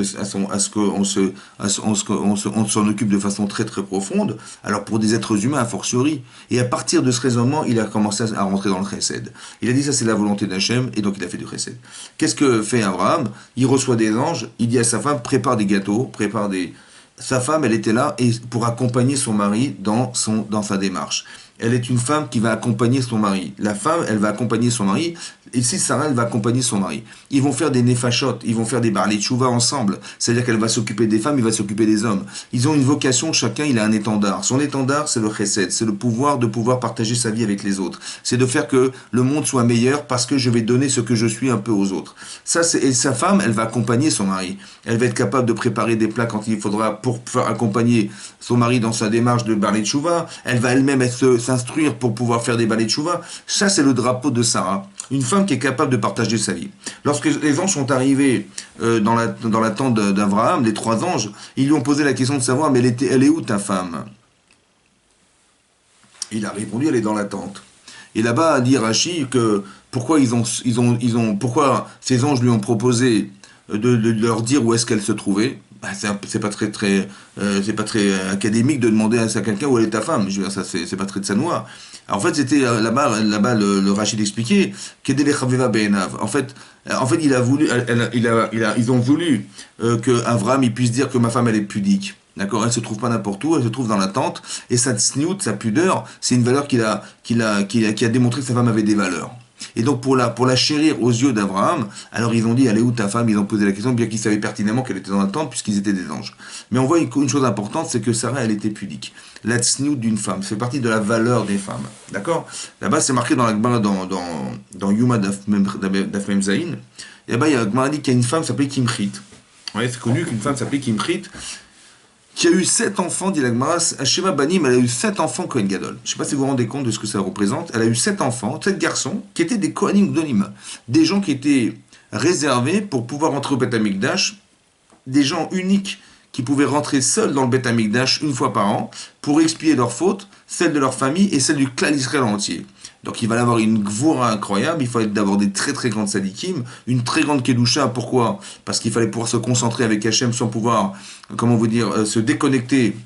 s'en occupe de façon très très profonde, alors pour des êtres humains, a fortiori. Et à partir de ce raisonnement, il a commencé à rentrer dans le chesed. Il a dit, ça c'est la volonté d'Hachem, et donc il a fait du chesed. Qu'est-ce que fait Abraham? Il reçoit des anges, il dit à sa femme, prépare des gâteaux, Sa femme, elle était là pour accompagner son mari dans sa démarche. Elle est une femme qui va accompagner son mari. La femme, elle va accompagner son mari. Et si Sarah, elle va accompagner son mari. Ils vont faire des nefashot, ils vont faire des barley tchouva ensemble. C'est-à-dire qu'elle va s'occuper des femmes, il va s'occuper des hommes. Ils ont une vocation, chacun, il a un étendard. Son étendard, c'est le chesed, c'est le pouvoir de pouvoir partager sa vie avec les autres. C'est de faire que le monde soit meilleur parce que je vais donner ce que je suis un peu aux autres. Et sa femme, elle va accompagner son mari. Elle va être capable de préparer des plats quand il faudra pour faire accompagner son mari dans sa démarche de barley tchouva. Elle va elle-même s'instruire pour pouvoir faire des barley tchouva. Ça, c'est le drapeau de Sarah. Une femme qui est capable de partager sa vie. Lorsque les anges sont arrivés dans la tente d'Abraham, les 3 anges, ils lui ont posé la question de savoir, mais elle est où ta femme? Il a répondu, elle est dans la tente. Et là-bas, dit Rashi que pourquoi pourquoi ces anges lui ont proposé de leur dire où est-ce qu'elle se trouvait. Bah, c'est pas très académique de demander à quelqu'un où elle est ta femme. Je veux dire, ça c'est pas très de sanois. En fait, c'était là-bas le Rachid expliquait qu'Edele Chaveva Be'enav. En fait, il a voulu, ils ont voulu que Avram il puisse dire que ma femme elle est pudique. D'accord, elle se trouve pas n'importe où, elle se trouve dans la tente, et sa tsniout, sa pudeur, c'est une valeur qu'il a démontré que sa femme avait des valeurs. Et donc pour la chérir aux yeux d'Abraham, alors ils ont dit, elle est où ta femme? Ils ont posé la question, bien qu'ils savaient pertinemment qu'elle était dans la tente, puisqu'ils étaient des anges. Mais on voit une chose importante, c'est que Sarah, elle était pudique. La tsniout d'une femme, ça fait partie de la valeur des femmes. D'accord? Là-bas, c'est marqué dans la Gemara, dans Yuma Dafmem Zayin. Et là-bas, il y a Gemara dit qu'il y a une femme qui s'appelait Kimchit. Ouais, c'est connu qu'une femme s'appelait Kimchit, qui a eu 7 enfants, dit la Gemara, à Sheva Banim, elle a eu 7 enfants Kohen Gadol. Je ne sais pas si vous vous rendez compte de ce que ça représente. Elle a eu 7 enfants, 7 garçons, qui étaient des Kohanim Gdolim. Des gens qui étaient réservés pour pouvoir entrer au Beth Amikdash, des gens uniques qui pouvaient rentrer seuls dans le Beth Amikdash une fois par an, pour expier leurs fautes, celles de leur famille et celles du clan d'Israël entier. Donc il va y avoir une gvoura incroyable, il fallait d'abord des très très grandes sadikim, une très grande kedusha, pourquoi? Parce qu'il fallait pouvoir se concentrer avec Hachem sans pouvoir, se déconnecter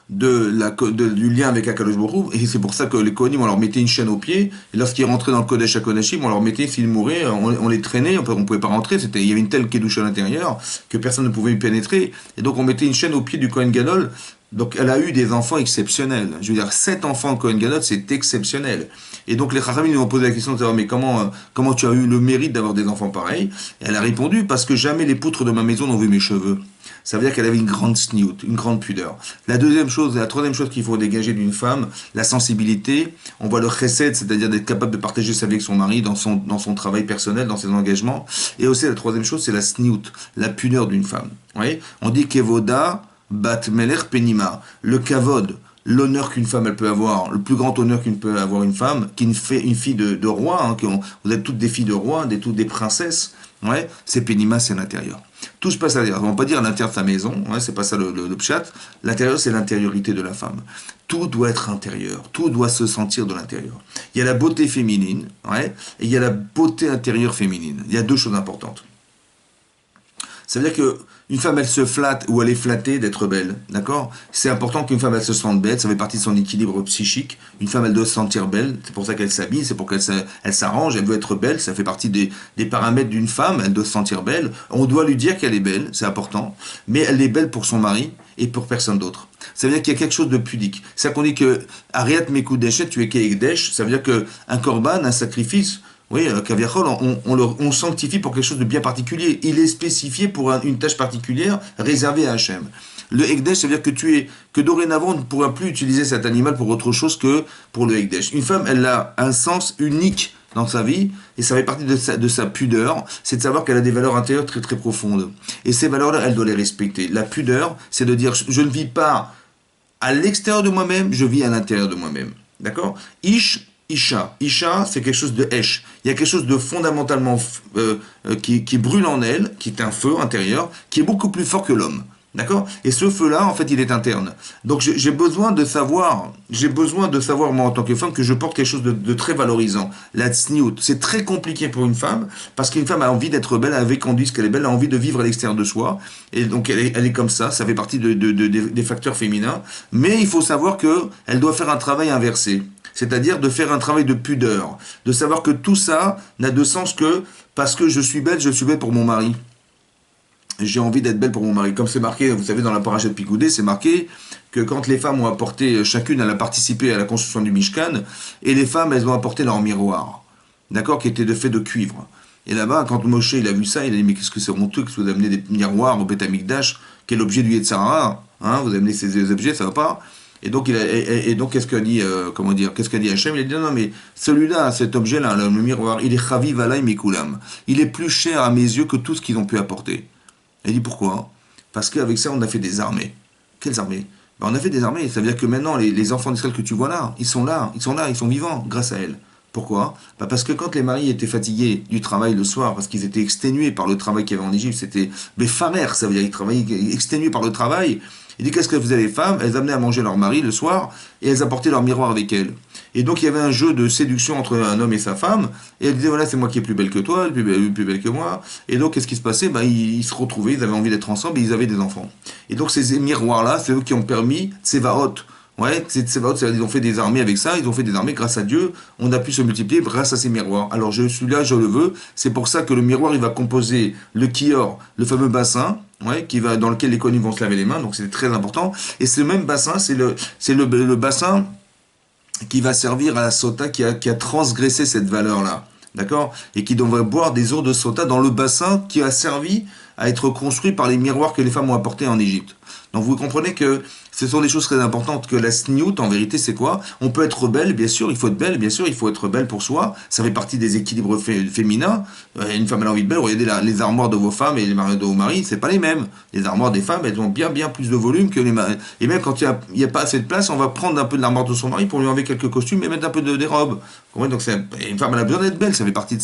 du lien avec Akadosh Baruch Hu, et c'est pour ça que les Kohanim, on leur mettait une chaîne au pied, et lorsqu'ils rentraient dans le Kodesh HaKodashim, on leur mettait, s'ils mouraient, on les traînait, on pouvait pas rentrer, il y avait une telle kedusha à l'intérieur, que personne ne pouvait y pénétrer, et donc on mettait une chaîne au pied du Kohen Gadol. Donc elle a eu des enfants exceptionnels. Je veux dire, 7 enfants de Kohen Gadol, c'est exceptionnel. Et donc les Chachamim nous ont posé la question de savoir, mais comment tu as eu le mérite d'avoir des enfants pareils? Et elle a répondu, parce que jamais les poutres de ma maison n'ont vu mes cheveux. Ça veut dire qu'elle avait une grande sniout, une grande pudeur. La troisième chose qu'il faut dégager d'une femme, la sensibilité. On voit le chesed, c'est-à-dire d'être capable de partager sa vie avec son mari dans son travail personnel, dans ses engagements. Et aussi la troisième chose, c'est la sniout, la pudeur d'une femme. Vous voyez, on dit kevoda bat melech penima, le kavod, l'honneur qu'une femme elle peut avoir, le plus grand honneur qu'une peut avoir une femme, une fille de roi, hein, vous êtes toutes des filles de roi, toutes des princesses, ouais, c'est penima, c'est l'intérieur. Tout se passe à l'intérieur. On ne va pas dire à l'intérieur de sa maison, ouais, c'est pas ça le pshat. L'intérieur, c'est l'intériorité de la femme. Tout doit être intérieur, tout doit se sentir de l'intérieur. Il y a la beauté féminine, ouais, et il y a la beauté intérieure féminine. Il y a deux choses importantes. Ça veut dire que une femme, elle se flatte ou elle est flattée d'être belle, d'accord? C'est important qu'une femme, elle se sente belle, ça fait partie de son équilibre psychique. Une femme, elle doit se sentir belle, c'est pour ça qu'elle s'habille, c'est pour qu'elle s'arrange, elle veut être belle, ça fait partie des paramètres d'une femme, elle doit se sentir belle. On doit lui dire qu'elle est belle, c'est important, mais elle est belle pour son mari et pour personne d'autre. Ça veut dire qu'il y a quelque chose de pudique. C'est-à-dire qu'on dit que Ariat Mekudeshet, tu es Keekdesh, ça veut dire qu'un korban, un sacrifice, oui, Kaviachol, on sanctifie pour quelque chose de bien particulier. Il est spécifié pour une tâche particulière réservée à Hachem. Le Ekdesh, ça veut dire que dorénavant, on ne pourra plus utiliser cet animal pour autre chose que pour le Ekdesh. Une femme, elle a un sens unique dans sa vie, et ça fait partie de sa pudeur, c'est de savoir qu'elle a des valeurs intérieures très très profondes. Et ces valeurs-là, elle doit les respecter. La pudeur, c'est de dire, je ne vis pas à l'extérieur de moi-même, je vis à l'intérieur de moi-même. D'accord? Isha, c'est quelque chose de Esh. Il y a quelque chose de fondamentalement qui brûle en elle, qui est un feu intérieur, qui est beaucoup plus fort que l'homme. D'accord? Et ce feu-là, en fait, il est interne. Donc j'ai besoin de savoir, moi, en tant que femme, que je porte quelque chose de très valorisant. La tsniout, c'est très compliqué pour une femme, parce qu'une femme a envie d'être belle, elle veut qu'on dise qu'elle est belle, elle a envie de vivre à l'extérieur de soi, et donc elle est comme ça fait partie des facteurs féminins, mais il faut savoir qu'elle doit faire un travail inversé. C'est-à-dire de faire un travail de pudeur, de savoir que tout ça n'a de sens que parce que je suis belle pour mon mari. J'ai envie d'être belle pour mon mari. Comme c'est marqué, vous savez, dans la paracha de Picoudé, c'est marqué que quand les femmes ont apporté, chacune, elle a participé à la construction du Mishkan, et les femmes, elles ont apporté leur miroir, d'accord, qui était de fait de cuivre. Et là-bas, quand Moshe, il a vu ça, il a dit, mais qu'est-ce que c'est honteux que vous amenez des miroirs au Beth Amikdash, qui est l'objet du Yetzirah, hein, vous amenez ces objets, ça va pas. Et donc, qu'est-ce qu'a dit, qu'est-ce qu'a dit Hachem? Il a dit, non, mais celui-là, cet objet-là, le miroir, il est chaviv alay mikulam. Il est plus cher à mes yeux que tout ce qu'ils ont pu apporter. Il dit, pourquoi? Parce qu'avec ça, on a fait des armées. Quelles armées? On a fait des armées. Ça veut dire que maintenant, les enfants d'Israël que tu vois là, ils sont vivants, grâce à elles. Pourquoi? Parce que quand les maris étaient fatigués du travail le soir, parce qu'ils étaient exténués par le travail qu'il y avait en Égypte, c'était befarer, ça veut dire qu'ils travaillaient exténués par le travail. Il dit, qu'est-ce que faisaient les femmes? Elles amenaient à manger leur mari le soir, et elles apportaient leur miroir avec elles. Et donc il y avait un jeu de séduction entre un homme et sa femme, et elles disaient, voilà, c'est moi qui est plus belle que toi, plus belle que moi. Et donc qu'est-ce qui se passait? Ils se retrouvaient, ils avaient envie d'être ensemble, et ils avaient des enfants. Et donc ces miroirs-là, c'est eux qui ont permis Tsevaot. Ouais, Tsevaot, ils ont fait des armées avec ça, ils ont fait des armées grâce à Dieu, on a pu se multiplier grâce à ces miroirs. Alors je suis là, je le veux, c'est pour ça que le miroir, il va composer le kior, le fameux bassin, ouais, dans lequel les connus vont se laver les mains, donc c'est très important. Et ce même bassin, c'est le bassin qui va servir à la sota qui a transgressé cette valeur-là, d'accord? Et qui devrait boire des eaux de sota dans le bassin qui a servi à être construit par les miroirs que les femmes ont apportés en Égypte. Donc vous comprenez que ce sont des choses très importantes, que la sniout, en vérité, c'est quoi? On peut être belle, bien sûr, il faut être belle, bien sûr, il faut être belle pour soi, ça fait partie des équilibres féminins. Une femme, elle a envie de belle, regardez les armoires de vos femmes et les de vos maris, c'est pas les mêmes. Les armoires des femmes, elles ont bien plus de volume que les maris. Et même quand il n'y a pas assez de place, on va prendre un peu de l'armoire de son mari pour lui enlever quelques costumes et mettre un peu des robes. Donc une femme, elle a besoin d'être belle, ça fait partie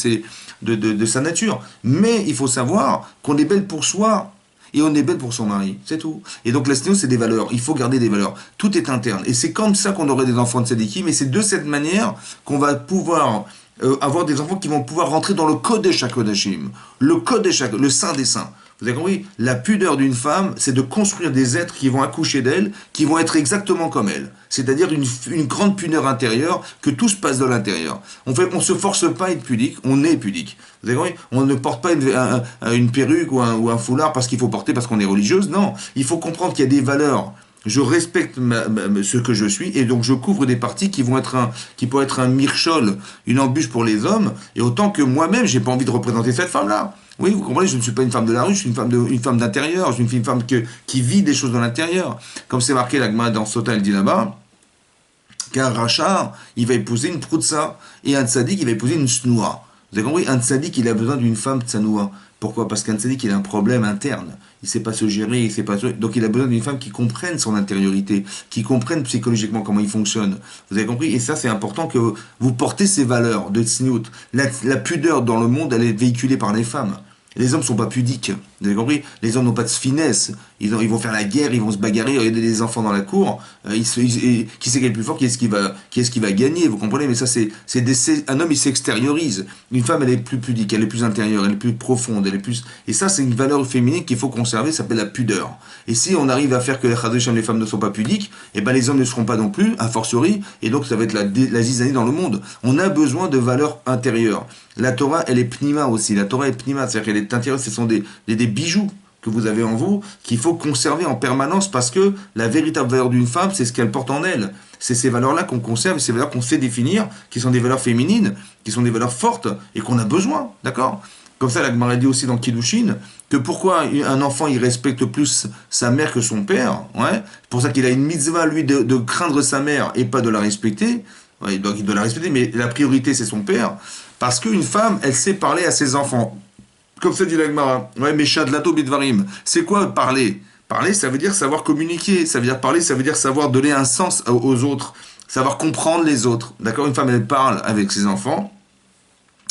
de sa nature. Mais il faut savoir qu'on est belle pour soi. Et on est belle pour son mari, c'est tout. Et donc la stéo, c'est des valeurs, il faut garder des valeurs. Tout est interne. Et c'est comme ça qu'on aurait des enfants de Tzadikim, et c'est de cette manière qu'on va pouvoir avoir des enfants qui vont pouvoir rentrer dans le Kodesh HaKodashim, le Saint des Saints. Vous avez compris? La pudeur d'une femme, c'est de construire des êtres qui vont accoucher d'elle, qui vont être exactement comme elle. C'est-à-dire une grande pudeur intérieure, que tout se passe de l'intérieur. On se force pas à être pudique, on est pudique. Vous avez compris? On ne porte pas une perruque ou un foulard parce qu'il faut porter parce qu'on est religieuse. Non, il faut comprendre qu'il y a des valeurs. Je respecte ce que je suis et donc je couvre des parties qui pourraient être un mirchol, une embûche pour les hommes. Et autant que moi-même, j'ai pas envie de représenter cette femme-là. Oui, vous comprenez, je ne suis pas une femme de la rue, je suis une femme d'intérieur, je suis une femme qui vit des choses dans l'intérieur. Comme c'est marqué la Gemara dans Sota, elle dit là-bas, qu'un rachat, il va épouser une proutsa, et un tzaddik, il va épouser une snoua. Vous avez compris? Un tzaddik, il a besoin d'une femme tsanoua. Pourquoi? Parce qu'un tzaddik, il a un problème interne. Il ne sait pas se gérer, il sait pas donc il a besoin d'une femme qui comprenne son intériorité, qui comprenne psychologiquement comment il fonctionne. Vous avez compris? Et ça, c'est important que vous portez ces valeurs de tsniout. La pudeur dans le monde, elle est véhiculée par les femmes. Les hommes ne sont pas pudiques, vous avez compris? Les hommes n'ont pas de finesse, ils vont faire la guerre, ils vont se bagarrer, il y a des enfants dans la cour, qui c'est qui est le plus fort, qui est-ce qui va gagner, vous comprenez? Mais ça, un homme, il s'extériorise. Une femme, elle est plus pudique, elle est plus intérieure, elle est plus profonde, elle est plus... Et ça, c'est une valeur féminine qu'il faut conserver, ça s'appelle la pudeur. Et si on arrive à faire que les femmes ne sont pas pudiques, et ben les hommes ne seront pas non plus, a fortiori, et donc ça va être la zizanie dans le monde. On a besoin de valeurs intérieures. La Torah, elle est pnima aussi. La Torah est pnima, c'est-à-dire qu'elle est intérieure, ce sont des bijoux que vous avez en vous, qu'il faut conserver en permanence, parce que la véritable valeur d'une femme, c'est ce qu'elle porte en elle. C'est ces valeurs-là qu'on conserve, ces valeurs qu'on sait définir, qui sont des valeurs féminines, qui sont des valeurs fortes, et qu'on a besoin, d'accord? Comme ça, la Gemara dit aussi dans Kiddushin, que pourquoi un enfant, il respecte plus sa mère que son père, ouais? C'est pour ça qu'il a une mitzvah, lui, de craindre sa mère et pas de la respecter. Ouais, il doit la respecter, mais la priorité, c'est son père. Parce qu'une femme, elle sait parler à ses enfants. Comme ça dit la Gemara. Ouais, mais Shadlato Bidvarim. C'est quoi parler? Parler, ça veut dire savoir communiquer. Ça veut dire parler, ça veut dire savoir donner un sens aux autres. Savoir comprendre les autres. D'accord? Une femme, elle parle avec ses enfants.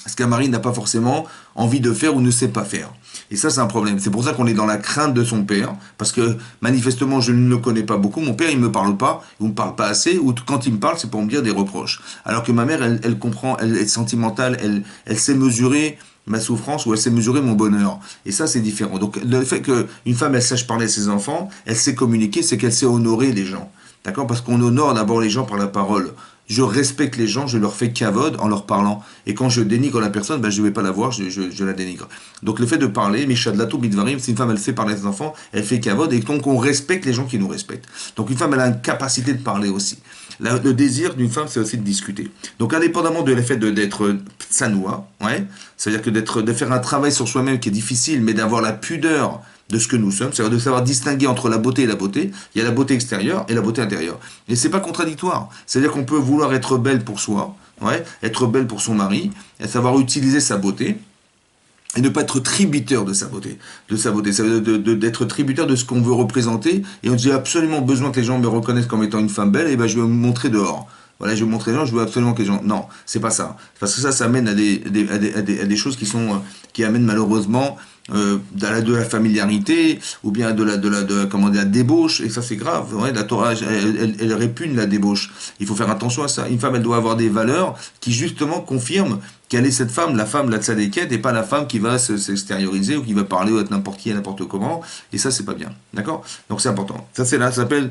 Ce qu'un mari n'a pas forcément envie de faire ou ne sait pas faire. Et ça, c'est un problème. C'est pour ça qu'on est dans la crainte de son père, parce que manifestement, je ne le connais pas beaucoup. Mon père, il ne me parle pas, il ne me parle pas assez, ou quand il me parle, c'est pour me dire des reproches. Alors que ma mère, elle comprend, elle est sentimentale, elle sait mesurer ma souffrance ou elle sait mesurer mon bonheur. Et ça, c'est différent. Donc, le fait qu'une femme, elle sache parler à ses enfants, elle sait communiquer, c'est qu'elle sait honorer les gens. D'accord? Parce qu'on honore d'abord les gens par la parole. Je respecte les gens, je leur fais kavod en leur parlant. Et quand je dénigre la personne, ben je ne vais pas la voir, je la dénigre. Donc le fait de parler, Mishadlato Bidvarim, si une femme elle sait parler à ses enfants, elle fait kavod, et donc on respecte les gens qui nous respectent. Donc une femme elle a une capacité de parler aussi. Le désir d'une femme, c'est aussi de discuter. Donc indépendamment de l'effet d'être tsanoua, ouais, c'est-à-dire que de faire un travail sur soi-même qui est difficile, mais d'avoir la pudeur de ce que nous sommes, c'est-à-dire de savoir distinguer entre la beauté et la beauté. Il y a la beauté extérieure et la beauté intérieure. Et c'est pas contradictoire. C'est-à-dire qu'on peut vouloir être belle pour soi, ouais, être belle pour son mari, et savoir utiliser sa beauté, et ne pas être tributaire de sa beauté. Ça veut dire d'être tributaire de ce qu'on veut représenter, et on dit j'ai absolument besoin que les gens me reconnaissent comme étant une femme belle, et ben je vais me montrer dehors. Voilà, je vais montrer les gens, je veux absolument que les gens... Non, c'est pas ça. Parce que ça amène à des choses qui amènent malheureusement de la familiarité, ou bien comment dire, la débauche, et ça c'est grave. Ouais, la Torah, elle répugne la débauche. Il faut faire attention à ça. Une femme, elle doit avoir des valeurs qui justement confirment qu'elle est cette femme, la tzadékette, et pas la femme qui va s'extérioriser ou qui va parler ou être n'importe qui, n'importe comment. Et ça, c'est pas bien. D'accord? Donc c'est important. Ça s'appelle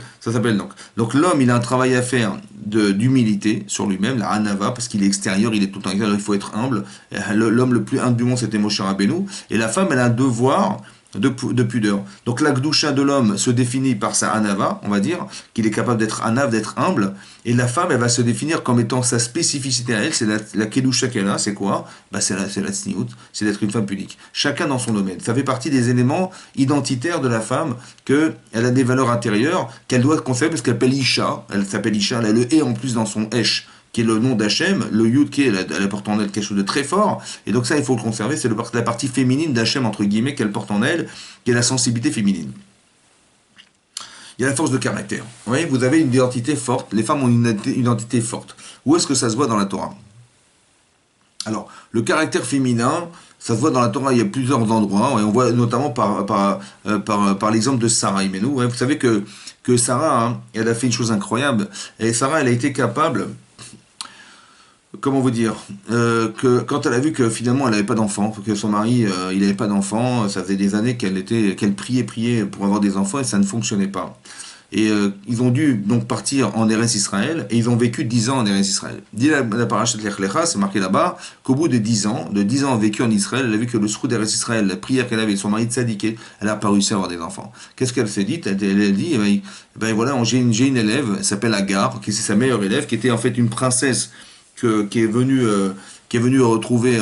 donc. Donc l'homme, il a un travail à faire d'humilité sur lui-même, la hanava, parce qu'il est extérieur, il est tout le temps extérieur, il faut être humble. L'homme le plus humble du monde, c'était Moshe Rabbeinu. Et la femme, elle a un devoir de pudeur. Donc la gdoucha de l'homme se définit par sa hanava, on va dire, qu'il est capable d'être hanav, d'être humble, et la femme, elle va se définir comme étant sa spécificité à elle, c'est la kedusha qu'elle a, c'est quoi? Bah, c'est la tsniout, c'est d'être une femme pudique. Chacun dans son domaine. Ça fait partie des éléments identitaires de la femme, qu'elle a des valeurs intérieures, qu'elle doit conserver, parce qu'elle s'appelle Isha, elle a le E en plus dans son Esh, qui est le nom d'Hachem, le Yud qui est, elle porte en elle quelque chose de très fort, et donc ça il faut le conserver, c'est la partie féminine d'Hachem, entre guillemets, qu'elle porte en elle, qui est la sensibilité féminine. Il y a la force de caractère. Vous voyez, vous avez une identité forte, les femmes ont une identité forte. Où est-ce que ça se voit dans la Torah? Alors, le caractère féminin, ça se voit dans la Torah, il y a plusieurs endroits, et on voit notamment par l'exemple de Sarah Imenu. Vous savez que Sarah, hein, elle a fait une chose incroyable, et Sarah, elle a été capable comment vous dire, que quand elle a vu que finalement elle n'avait pas d'enfant, que son mari il n'avait pas d'enfant, ça faisait des années qu'elle priait pour avoir des enfants et ça ne fonctionnait pas. Et ils ont dû donc partir en Eretz Israël et ils ont vécu 10 ans en Eretz Israël. Dit la parashat Lech Lecha, c'est marqué là-bas qu'au bout de 10 ans vécu en Israël, elle a vu que le sroud d'Eretz Israël, la prière qu'elle avait, son mari tzadiké, elle n'a pas réussi à avoir des enfants. Qu'est-ce qu'elle s'est dit? Elle a dit, voilà, j'ai une élève, elle s'appelle Agar, qui c'est sa meilleure élève, qui était en fait une princesse qui est venue retrouver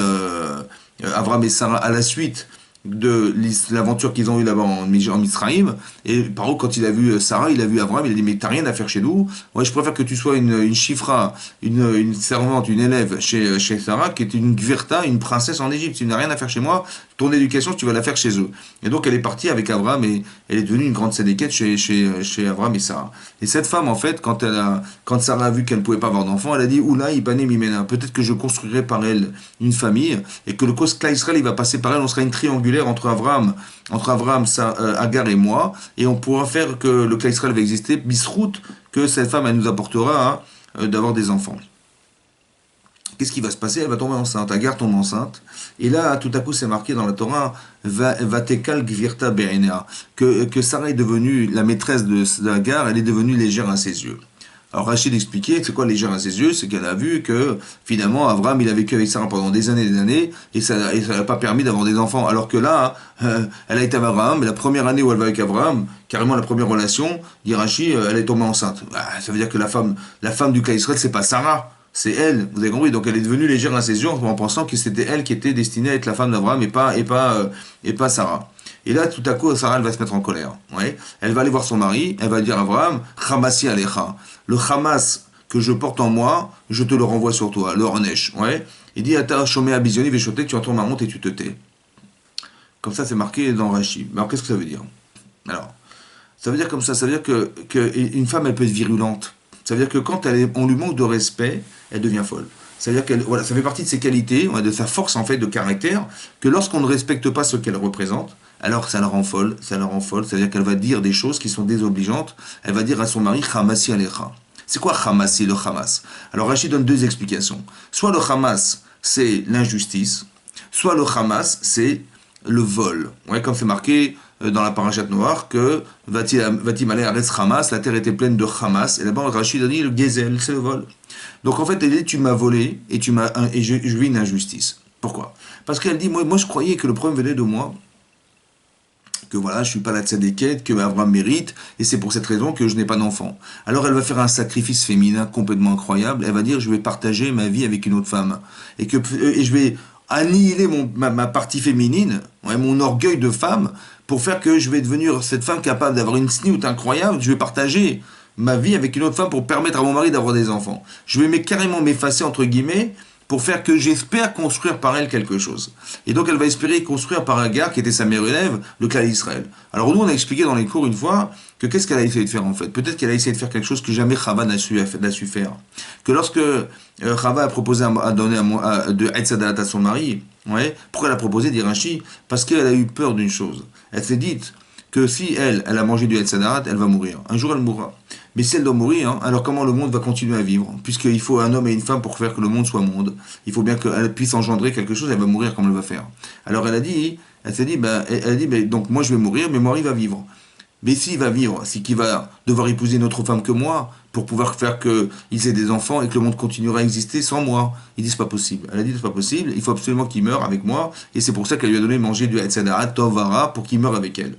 Avram et Sarah à la suite de l'aventure qu'ils ont eue là-bas en Misraïm. Et par contre, quand il a vu Sarah, il a vu Abraham, il a dit, mais t'as rien à faire chez nous. Ouais, je préfère que tu sois une chifra, une servante, une élève chez Sarah, qui est une gvirta, une princesse en Égypte. Tu n'as rien à faire chez moi. Ton éducation, tu vas la faire chez eux. Et donc, elle est partie avec Abraham et elle est devenue une grande sédéquette chez Abraham et Sarah. Et cette femme, en fait, quand Sarah a vu qu'elle ne pouvait pas avoir d'enfant, elle a dit, oula, ibane mimena. Peut-être que je construirai par elle une famille et que le Kosla Israël, il va passer par elle. On sera une triangulaire entre Abraham, Agar et moi, et on pourra faire que le clan Israël va exister, bisroute, que cette femme, elle nous apportera d'avoir des enfants. Qu'est-ce qui va se passer? Elle va tomber enceinte, Agar tombe enceinte, et là, tout à coup, c'est marqué dans la Torah, Vatekal Gvirta Be'enea, que Sarah est devenue la maîtresse d'Agar, elle est devenue légère à ses yeux. Alors Rachid expliquait, c'est quoi légère à ses yeux? C'est qu'elle a vu que finalement Abraham il a vécu avec Sarah pendant des années et ça n'a pas permis d'avoir des enfants. Alors que là, elle a été avec Abraham, et la première année où elle va avec Abraham, carrément la première relation, dit Rachid, elle est tombée enceinte. Ça veut dire que la femme du cas Israël, c'est pas Sarah, c'est elle. Vous avez compris? Donc elle est devenue légère à ses yeux en pensant que c'était elle qui était destinée à être la femme d'Abraham et pas Sarah. Et là, tout à coup, Sarah, elle va se mettre en colère. Ouais. Elle va aller voir son mari, elle va dire à Abraham, Hamasi alecha. Le Hamas que je porte en moi, je te le renvoie sur toi, le Ornesh. Ouais. Il dit, Ata Shomé Abizioni Veshotek, tu entends ma honte et tu te tais. Comme ça, c'est marqué dans Rashi. Mais alors, qu'est-ce que ça veut dire? Alors, ça veut dire comme ça veut dire que une femme, elle peut être virulente. Ça veut dire que quand on lui manque de respect, elle devient folle. C'est-à-dire que voilà, ça fait partie de ses qualités, de sa force en fait de caractère, que lorsqu'on ne respecte pas ce qu'elle représente, alors ça la rend folle, c'est-à-dire qu'elle va dire des choses qui sont désobligeantes, elle va dire à son mari, Hamasi alecha. C'est quoi Hamasi, le Hamas? Alors Rachid donne deux explications. Soit le Hamas, c'est l'injustice, soit le Hamas, c'est le vol. Ouais, comme c'est marqué dans la parashat noire que Vatim ale Aretz Hamas, la terre était pleine de Hamas, et là-bas Rachid a dit le Gezel, c'est le vol. Donc en fait, elle dit tu m'as volé et je vis une injustice. Pourquoi? Parce qu'elle dit moi je croyais que le problème venait de moi, que voilà, je suis pas la tzadékette, que Abraham mérite, et c'est pour cette raison que je n'ai pas d'enfant. Alors elle va faire un sacrifice féminin complètement incroyable, elle va dire je vais partager ma vie avec une autre femme, et je vais annihiler ma partie féminine, ouais, mon orgueil de femme, pour faire que je vais devenir cette femme capable d'avoir une sniout incroyable, je vais partager ma vie avec une autre femme pour permettre à mon mari d'avoir des enfants. Je vais carrément m'effacer, entre guillemets, pour faire que j'espère construire par elle quelque chose. Et donc elle va espérer construire par Agar, qui était sa mère élève, le clan d'Israël. Alors nous, on a expliqué dans les cours une fois que qu'est-ce qu'elle a essayé de faire en fait? Peut-être qu'elle a essayé de faire quelque chose que jamais Chava n'a su faire. Que lorsque Chava a proposé à donner de Etzadat à son mari, ouais, pourquoi elle a proposé, dit Rashi? Parce qu'elle a eu peur d'une chose. Elle s'est dite que si elle a mangé du Etzadat, elle va mourir. Un jour elle mourra. Mais si elle doit mourir, hein, alors comment le monde va continuer à vivre? Puisqu'il faut un homme et une femme pour faire que le monde soit monde. Il faut bien qu'elle puisse engendrer quelque chose, elle va mourir comme elle va faire. Alors elle s'est dit, donc moi je vais mourir, mais mon mari va vivre. Mais s'il va vivre, c'est qu'il va devoir épouser une autre femme que moi pour pouvoir faire qu'ils aient des enfants et que le monde continuera à exister sans moi. Il dit c'est pas possible. Elle a dit c'est pas possible, il faut absolument qu'il meure avec moi, et c'est pour ça qu'elle lui a donné manger du Hatzadara, Tovara, pour qu'il meure avec elle.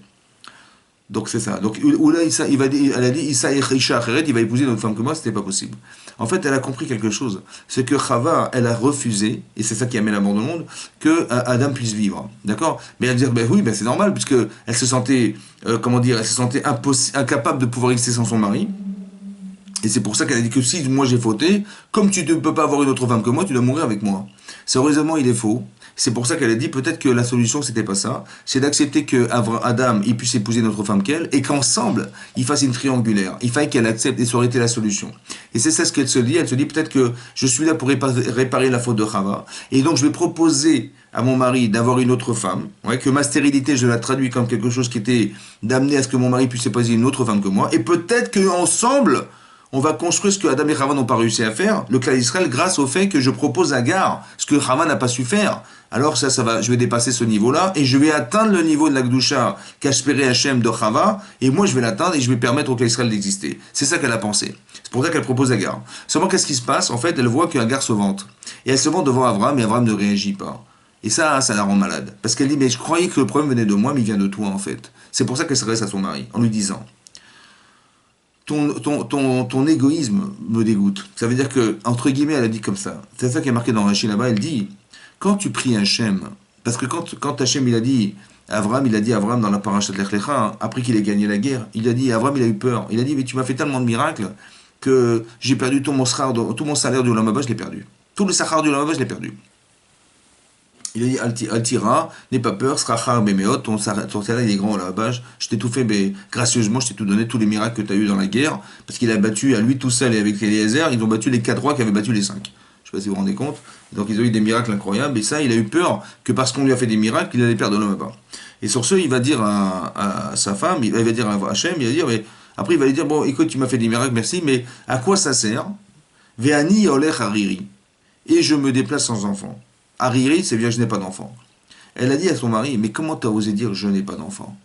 Donc c'est ça. Donc là, elle a dit Issa Isha Acheret, il va épouser une autre femme que moi, c'était pas possible. En fait, elle a compris quelque chose. C'est que Chava, elle a refusé, et c'est ça qui a mis la mort dans le monde, que Adam puisse vivre. D'accord? Mais elle va dire, oui, c'est normal, puisque elle se sentait, elle se sentait incapable de pouvoir exister sans son mari. Et c'est pour ça qu'elle a dit que si moi j'ai fauté, comme tu ne peux pas avoir une autre femme que moi, tu dois mourir avec moi. Ce raisonnement, il est faux. C'est pour ça qu'elle a dit peut-être que la solution, c'était pas ça. C'est d'accepter que Adam il puisse épouser une autre femme qu'elle et qu'ensemble, ils fassent une triangulaire. Il fallait qu'elle accepte et ça aurait été la solution. Et c'est ça ce qu'elle se dit. Elle se dit peut-être que je suis là pour réparer la faute de Chava. Et donc je vais proposer à mon mari d'avoir une autre femme. Ouais, que ma stérilité, je la traduis comme quelque chose qui était d'amener à ce que mon mari puisse épouser une autre femme que moi. Et peut-être qu'ensemble, on va construire ce que Adam et Chava n'ont pas réussi à faire, le clan d'Israël, grâce au fait que je propose à Agar, ce que Chava n'a pas su faire. Alors ça va, je vais dépasser ce niveau-là, et je vais atteindre le niveau de la Gdusha qu'aspérait Hachem de Chava, et moi je vais l'atteindre, et je vais permettre au clan d'Israël d'exister. C'est ça qu'elle a pensé. C'est pour ça qu'elle propose Agar. Seulement, qu'est-ce qui se passe? En fait, elle voit qu'Agar se vante. Et elle se vante devant Abraham, et Abraham ne réagit pas. Et ça la rend malade. Parce qu'elle dit, mais je croyais que le problème venait de moi, mais il vient de toi, en fait. C'est pour ça qu'elle s'adresse à son mari, en lui disant, ton égoïsme me dégoûte. Ça veut dire que, entre guillemets, elle a dit comme ça. C'est ça qui est marqué dans Rachid là-bas, elle dit, quand tu pries Hachem, parce que quand Hachem, il a dit Avram dans la paracha de l'Ech Lecha, après qu'il ait gagné la guerre, Avram, il a eu peur. Il a dit, mais tu m'as fait tellement de miracles que j'ai perdu tout mon salaire du Olam Haba, je l'ai perdu. Tout le sachar du Olam Haba, je l'ai perdu. Il a dit, Altira, n'aie pas peur, Srachar Bemeot, ton salaire il est grand là-bas, je t'ai tout fait, mais gracieusement, je t'ai tout donné, tous les miracles que tu as eu dans la guerre, parce qu'il a battu à lui tout seul et avec Eliezer, ils ont battu les 4 rois qui avaient battu les 5. Je ne sais pas si vous vous rendez compte. Donc ils ont eu des miracles incroyables, et ça, il a eu peur que parce qu'on lui a fait des miracles, il allait perdre l'homme là-bas. Et sur ce, il va dire à sa femme, il va dire à Hachem, il va dire, mais après il va lui dire, bon, écoute, tu m'as fait des miracles, merci, mais à quoi ça sert? Ve'ani olech hariri. Et je me déplace sans enfant. Hariri, c'est bien, je n'ai pas d'enfant. Elle a dit à son mari, mais comment tu as osé dire je n'ai pas d'enfant?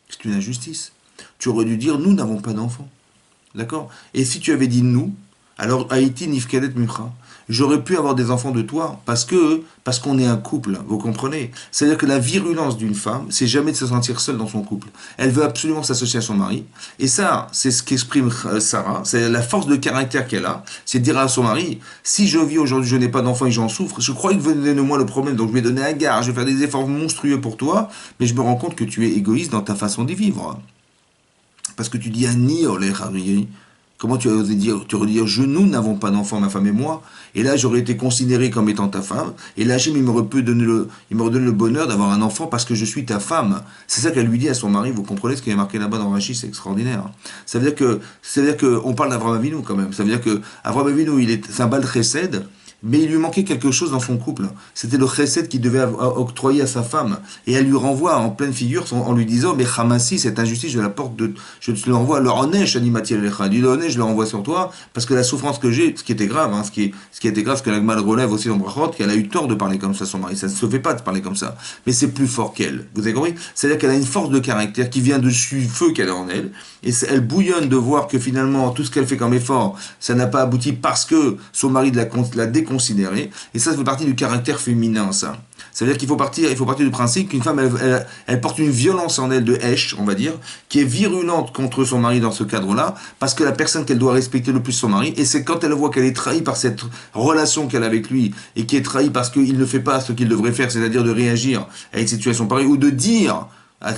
C'est une injustice. Tu aurais dû dire nous n'avons pas d'enfant. D'accord? Et si tu avais dit nous, alors Haïti nifkelet mukra. J'aurais pu avoir des enfants de toi parce qu'on est un couple, vous comprenez? C'est-à-dire que la virulence d'une femme, c'est jamais de se sentir seule dans son couple. Elle veut absolument s'associer à son mari. Et ça, c'est ce qu'exprime Sarah, c'est la force de caractère qu'elle a, c'est de dire à son mari, si je vis aujourd'hui, je n'ai pas d'enfant et j'en souffre, je crois qu'il venait de moi le problème, donc je vais donner un gars, je vais faire des efforts monstrueux pour toi, mais je me rends compte que tu es égoïste dans ta façon de vivre. Parce que tu dis Ani oleh hariri. Comment tu as osé dire? Tu aurais dit, nous n'avons pas d'enfant, ma femme et moi. Et là, j'aurais été considéré comme étant ta femme. Et là, il m'aurait donné le bonheur d'avoir un enfant parce que je suis ta femme. C'est ça qu'elle lui dit à son mari. Vous comprenez ce qui est marqué là-bas dans Rachid, c'est extraordinaire. Ça veut dire que, on parle d'Avraham Avinu quand même. Ça veut dire que Avraham Avinu, c'est un bal chesed, mais il lui manquait quelque chose dans son couple. C'était le chesed qu'il devait octroyer à sa femme. Et elle lui renvoie en pleine figure en lui disant, mais Hamassi, cette injustice, je te l'envoie, le onesh animatiel lecha. Dit le onesh, je le renvoie sur toi, parce que la souffrance que j'ai, ce qui était grave, ce qui était grave, ce que l'Agma relève aussi dans Brachot, qu'elle a eu tort de parler comme ça à son mari. Ça ne se fait pas de parler comme ça. Mais c'est plus fort qu'elle. Vous avez compris? C'est-à-dire qu'elle a une force de caractère qui vient du feu qu'elle a en elle. Et elle bouillonne de voir que finalement, tout ce qu'elle fait comme effort, ça n'a pas abouti parce que son mari l'a déconsidéré. Et ça fait partie du caractère féminin, ça. Ça veut dire qu'il faut partir du principe qu'une femme, elle porte une violence en elle de Hesh, on va dire, qui est virulente contre son mari dans ce cadre-là, parce que la personne qu'elle doit respecter le plus son mari, et c'est quand elle voit qu'elle est trahie par cette relation qu'elle a avec lui, et qui est trahie parce qu'il ne fait pas ce qu'il devrait faire, c'est-à-dire de réagir à une situation pareille, ou de dire à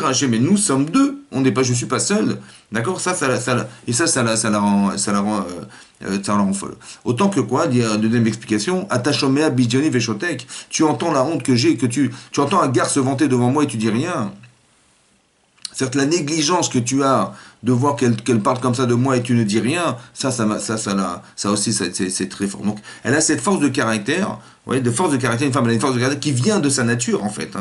Hachem, mais nous sommes deux, on n'est pas, je suis pas seul, d'accord? Ça la rend folle. Autant que quoi, dit deuxième explication, Atachomea Bidjani Veshotek, tu entends la honte que j'ai, tu entends un gars se vanter devant moi et tu dis rien. C'est-à-dire que la négligence que tu as de voir qu'elle parle comme ça de moi et tu ne dis rien, ça aussi, c'est très fort. Donc, elle a cette force de caractère, une femme, elle a une force de caractère qui vient de sa nature, en fait,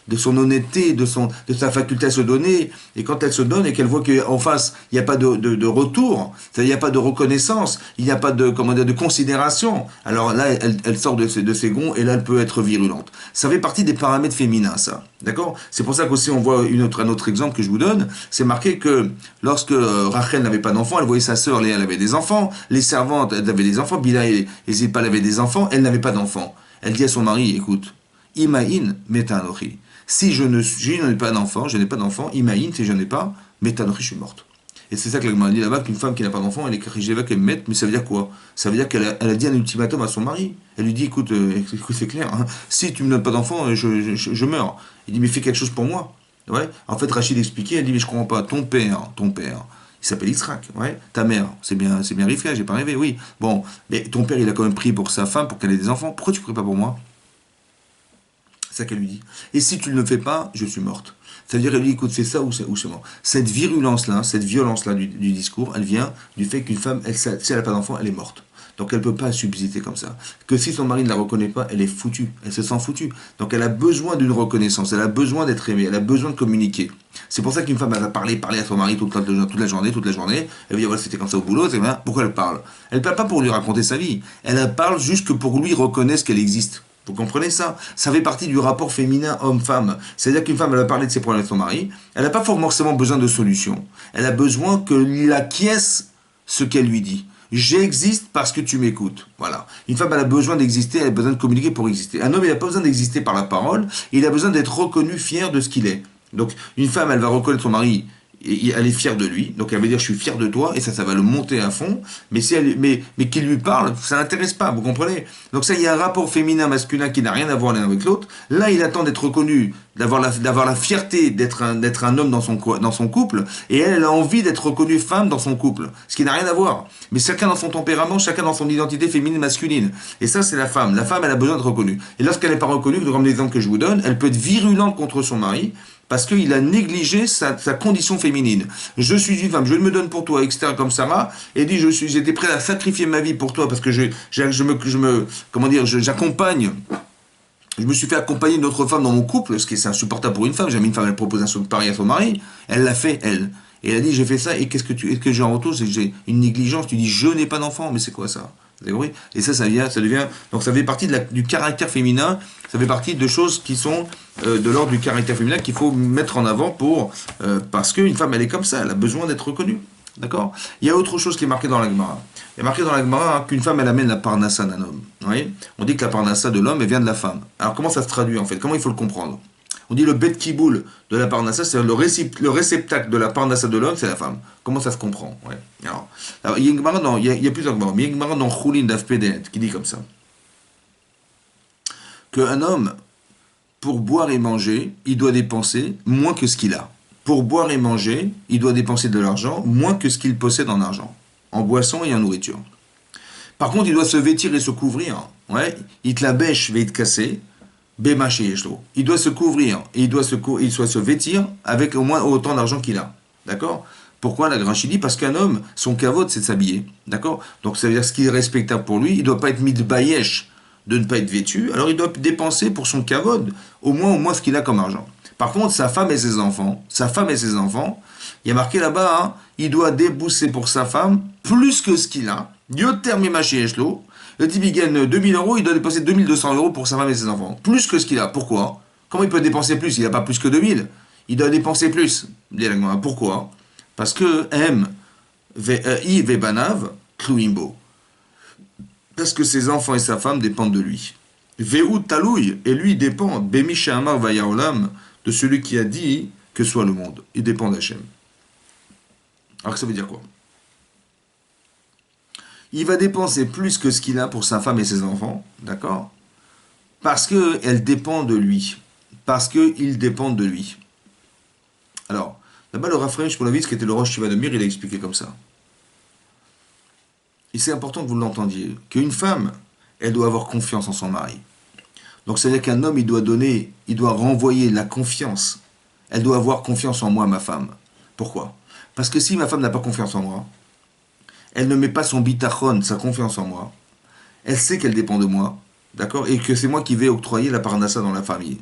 de son honnêteté, de sa faculté à se donner. Et quand elle se donne et qu'elle voit qu'en face, il n'y a pas de retour, c'est-à-dire il n'y a pas de reconnaissance, il n'y a pas de considération, alors là, elle sort de ses gonds et là, elle peut être virulente. Ça fait partie des paramètres féminins, ça. D'accord? C'est pour ça qu'aussi, on voit un autre exemple que je vous donne, c'est marqué que lorsque Rachel n'avait pas d'enfant, elle voyait sa sœur Léa, elle avait des enfants, les servantes, elles avaient des enfants, Bila et Zilpa avaient des enfants, elle n'avait pas d'enfants. Elle dit à son mari, écoute, Imaïn metanochi. Si je n'ai pas d'enfant, Imaïn, si je n'ai pas, metanochi, je suis morte. Et c'est ça que la dit là-bas, qu'une femme qui n'a pas d'enfant, elle est karigéva, qu'elle met, mais ça veut dire quoi? Ça veut dire qu'elle a dit un ultimatum à son mari. Elle lui dit, écoute, c'est clair, si tu ne me donnes pas d'enfant, je meurs. Il dit, mais fais quelque chose pour moi. Ouais. En fait, Rachid expliquait, elle dit, mais je comprends pas, ton père, il s'appelle Yitzhak, ouais. Ta mère, c'est bien Rivka, j'ai pas rêvé, oui. Bon, mais ton père, il a quand même prié pour sa femme, pour qu'elle ait des enfants. Pourquoi tu ne pries pas pour moi? C'est ça qu'elle lui dit. Et si tu ne le fais pas, je suis morte. C'est-à-dire, elle lui dit, écoute, c'est ça ou c'est mort. Cette virulence-là, cette violence-là du discours, elle vient du fait qu'une femme, si elle n'a pas d'enfant, elle est morte. Donc elle ne peut pas subsister comme ça. Que si son mari ne la reconnaît pas, elle est foutue, elle se sent foutue. Donc elle a besoin d'une reconnaissance, elle a besoin d'être aimée, elle a besoin de communiquer. C'est pour ça qu'une femme, elle va parler à son mari toute la journée, elle va dire, voilà, c'était comme ça au boulot, c'est bien. Pourquoi elle parle? Elle ne parle pas pour lui raconter sa vie, elle parle juste que pour lui reconnaisse qu'elle existe. Vous comprenez ça? Ça fait partie du rapport féminin homme-femme. C'est-à-dire qu'une femme, elle va parler de ses problèmes avec son mari, elle n'a pas forcément besoin de solution. Elle a besoin qu'il acquiesce ce qu'elle lui dit. J'existe parce que tu m'écoutes. Voilà. Une femme, elle a besoin d'exister, elle a besoin de communiquer pour exister. Un homme, il n'a pas besoin d'exister par la parole, il a besoin d'être reconnu, fier de ce qu'il est. Donc, une femme, elle va reconnaître son mari, et elle est fière de lui, donc elle va dire je suis fier de toi, et ça va le monter à fond, mais si elle, mais qu'il lui parle, ça l'intéresse pas, vous comprenez? Donc ça, il y a un rapport féminin-masculin qui n'a rien à voir l'un avec l'autre. Là, il attend d'être reconnu, d'avoir la fierté d'être un homme dans son couple, et elle a envie d'être reconnue femme dans son couple, ce qui n'a rien à voir. Mais chacun dans son tempérament, chacun dans son identité féminine-masculine. Et ça, c'est la femme. La femme, elle a besoin d'être reconnue. Et lorsqu'elle n'est pas reconnue, comme l'exemple que je vous donne, elle peut être virulente contre son mari, parce qu'il a négligé sa condition féminine. Je suis une femme, je me donne pour toi, etc. comme Sarah, et dit j'étais prêt à sacrifier ma vie pour toi parce que j'accompagne. Je me suis fait accompagner d'une autre femme dans mon couple, ce qui est insupportable pour une femme. Jamais une femme elle propose un truc pareil à son mari, elle l'a fait elle. Et elle a dit j'ai fait ça et qu'est-ce que j'ai en retour, c'est que j'ai une négligence. Tu dis je n'ai pas d'enfant, mais c'est quoi ça? Vous avez compris? Et ça devient, donc ça fait partie du caractère féminin, ça fait partie de choses qui sont de l'ordre du caractère féminin qu'il faut mettre en avant parce qu'une femme elle est comme ça, elle a besoin d'être reconnue. D'accord? Il y a autre chose qui est marqué dans la Gemara. Il est marqué dans la Gemara qu'une femme elle amène la parnassa d'un homme. Vous voyez? On dit que la parnassa de l'homme elle vient de la femme. Alors comment ça se traduit en fait? Comment il faut le comprendre? On dit le bet kiboul de la parnassa, c'est le réceptacle de la parnassa de l'homme, c'est la femme. Comment ça se comprend? Ouais. Alors, il y a une Gemara il y a plusieurs Gemara, mais il y a une Gemara dans Choulin d'Afpedet qui dit comme ça. Qu'un homme, pour boire et manger, il doit dépenser moins que ce qu'il a. Pour boire et manger, il doit dépenser de l'argent moins que ce qu'il possède en argent, en boisson et en nourriture. Par contre, il doit se vêtir et se couvrir. Ouais. Il te la bêche, va te casser. Il doit se couvrir et il doit se vêtir avec au moins autant d'argent qu'il a. D'accord? Pourquoi la Granchi dit? Parce qu'un homme, son kavod, c'est de s'habiller. D'accord? Donc ça veut dire ce qui est respectable pour lui, il ne doit pas être mis de bayesh de ne pas être vêtu, alors il doit dépenser pour son kavod au moins ce qu'il a comme argent. Par contre, sa femme et ses enfants, il y a marqué là-bas, hein, il doit débousser pour sa femme plus que ce qu'il a. Yoter mimaché eshlo. Le type, il gagne 2000 euros, il doit dépenser 2200 euros pour sa femme et ses enfants. Plus que ce qu'il a. Pourquoi? Comment il peut dépenser plus? Il n'a pas plus que 2000. Il doit dépenser plus. Pourquoi? Parce que I vebanav kluimbo. Parce que ses enfants et sa femme dépendent de lui. Ve'u talouy, et lui dépend, Bemisha Amar Vayaolam, de celui qui a dit que soit le monde. Il dépend d'Hachem. Alors ça veut dire quoi? Il va dépenser plus que ce qu'il a pour sa femme et ses enfants, d'accord? Parce qu'elles dépendent de lui. Parce qu'ils dépendent de lui. Alors, là-bas, le Raphaël Shmolovitz, qui était le Rosh Shiva de Mir, il a expliqué comme ça. Et c'est important que vous l'entendiez, qu'une femme, elle doit avoir confiance en son mari. Donc, c'est-à-dire qu'un homme, il doit renvoyer la confiance. Elle doit avoir confiance en moi, ma femme. Pourquoi? Parce que si ma femme n'a pas confiance en moi, elle ne met pas son bitachon, sa confiance en moi, elle sait qu'elle dépend de moi, d'accord? Et que c'est moi qui vais octroyer la parnassa dans la famille.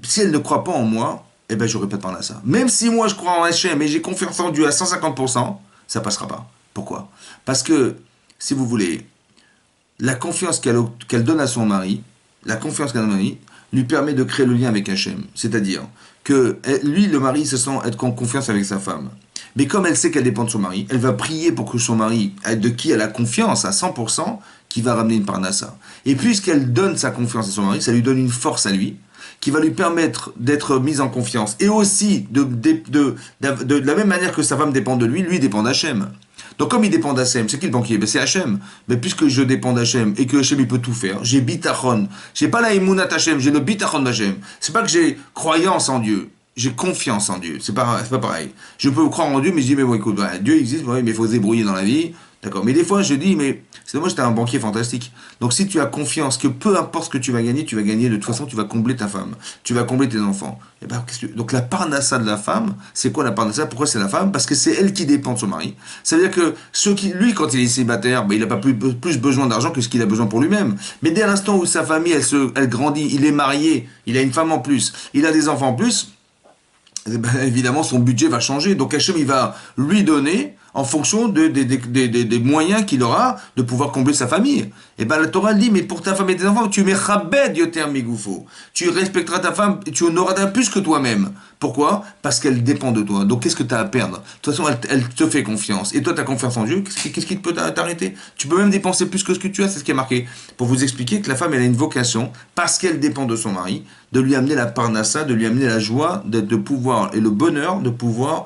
Si elle ne croit pas en moi, eh ben, j'aurai pas de parnassa. Même si moi, je crois en Hachem et j'ai confiance en Dieu à 150%, ça passera pas. Pourquoi? Parce que, si vous voulez, la confiance qu'elle donne à son mari, lui permet de créer le lien avec Hachem. C'est-à-dire que lui, le mari, se sent être en confiance avec sa femme. Mais comme elle sait qu'elle dépend de son mari, elle va prier pour que son mari, de qui elle a confiance à 100%, qui va ramener une parnassa. Et puisqu'elle donne sa confiance à son mari, ça lui donne une force à lui, qui va lui permettre d'être mise en confiance. Et aussi, de la même manière que sa femme dépend de lui dépend d'Hachem. Donc comme il dépend d'Hachem, c'est qui le banquier? Ben, c'est Hachem. Mais puisque je dépends d'Hachem et que Hachem il peut tout faire, j'ai bitachon. J'ai pas la emunat Hachem, j'ai le bitachon d'Hachem. C'est pas que j'ai croyance en Dieu. J'ai confiance en Dieu. C'est pas pareil. Je peux croire en Dieu, mais je dis, mais bon, écoute, bah, Dieu existe, ouais, mais il faut se débrouiller dans la vie. D'accord. Mais des fois, je dis, mais c'est dommage, t'es un banquier fantastique. Donc, si tu as confiance que peu importe ce que tu vas gagner, de toute façon, tu vas combler ta femme, tu vas combler tes enfants. Et ben, donc, la parnassa de la femme, c'est quoi la parnassa? Pourquoi c'est la femme? Parce que c'est elle qui dépend de son mari. Ça veut dire que lui, quand il est célibataire, ben, il n'a pas plus besoin d'argent que ce qu'il a besoin pour lui-même. Mais dès l'instant où sa famille, elle grandit, il est marié, il a une femme en plus, il a des enfants en plus, eh ben, évidemment, son budget va changer. Donc Hachem, il va lui donner en fonction des moyens qu'il aura de pouvoir combler sa famille. Et ben la Torah dit, mais pour ta femme et tes enfants, tu mets chabed yoter migoufo. Tu respecteras ta femme et tu honoreras plus que toi-même. Pourquoi? Parce qu'elle dépend de toi. Donc qu'est-ce que tu as à perdre? De toute façon, elle te fait confiance. Et toi, tu as confiance en Dieu. Qu'est-ce qui peut t'arrêter? Tu peux même dépenser plus que ce que tu as, c'est ce qui est marqué. Pour vous expliquer que la femme, elle a une vocation, parce qu'elle dépend de son mari, de lui amener la parnassa, de lui amener la joie, de pouvoir, et le bonheur de pouvoir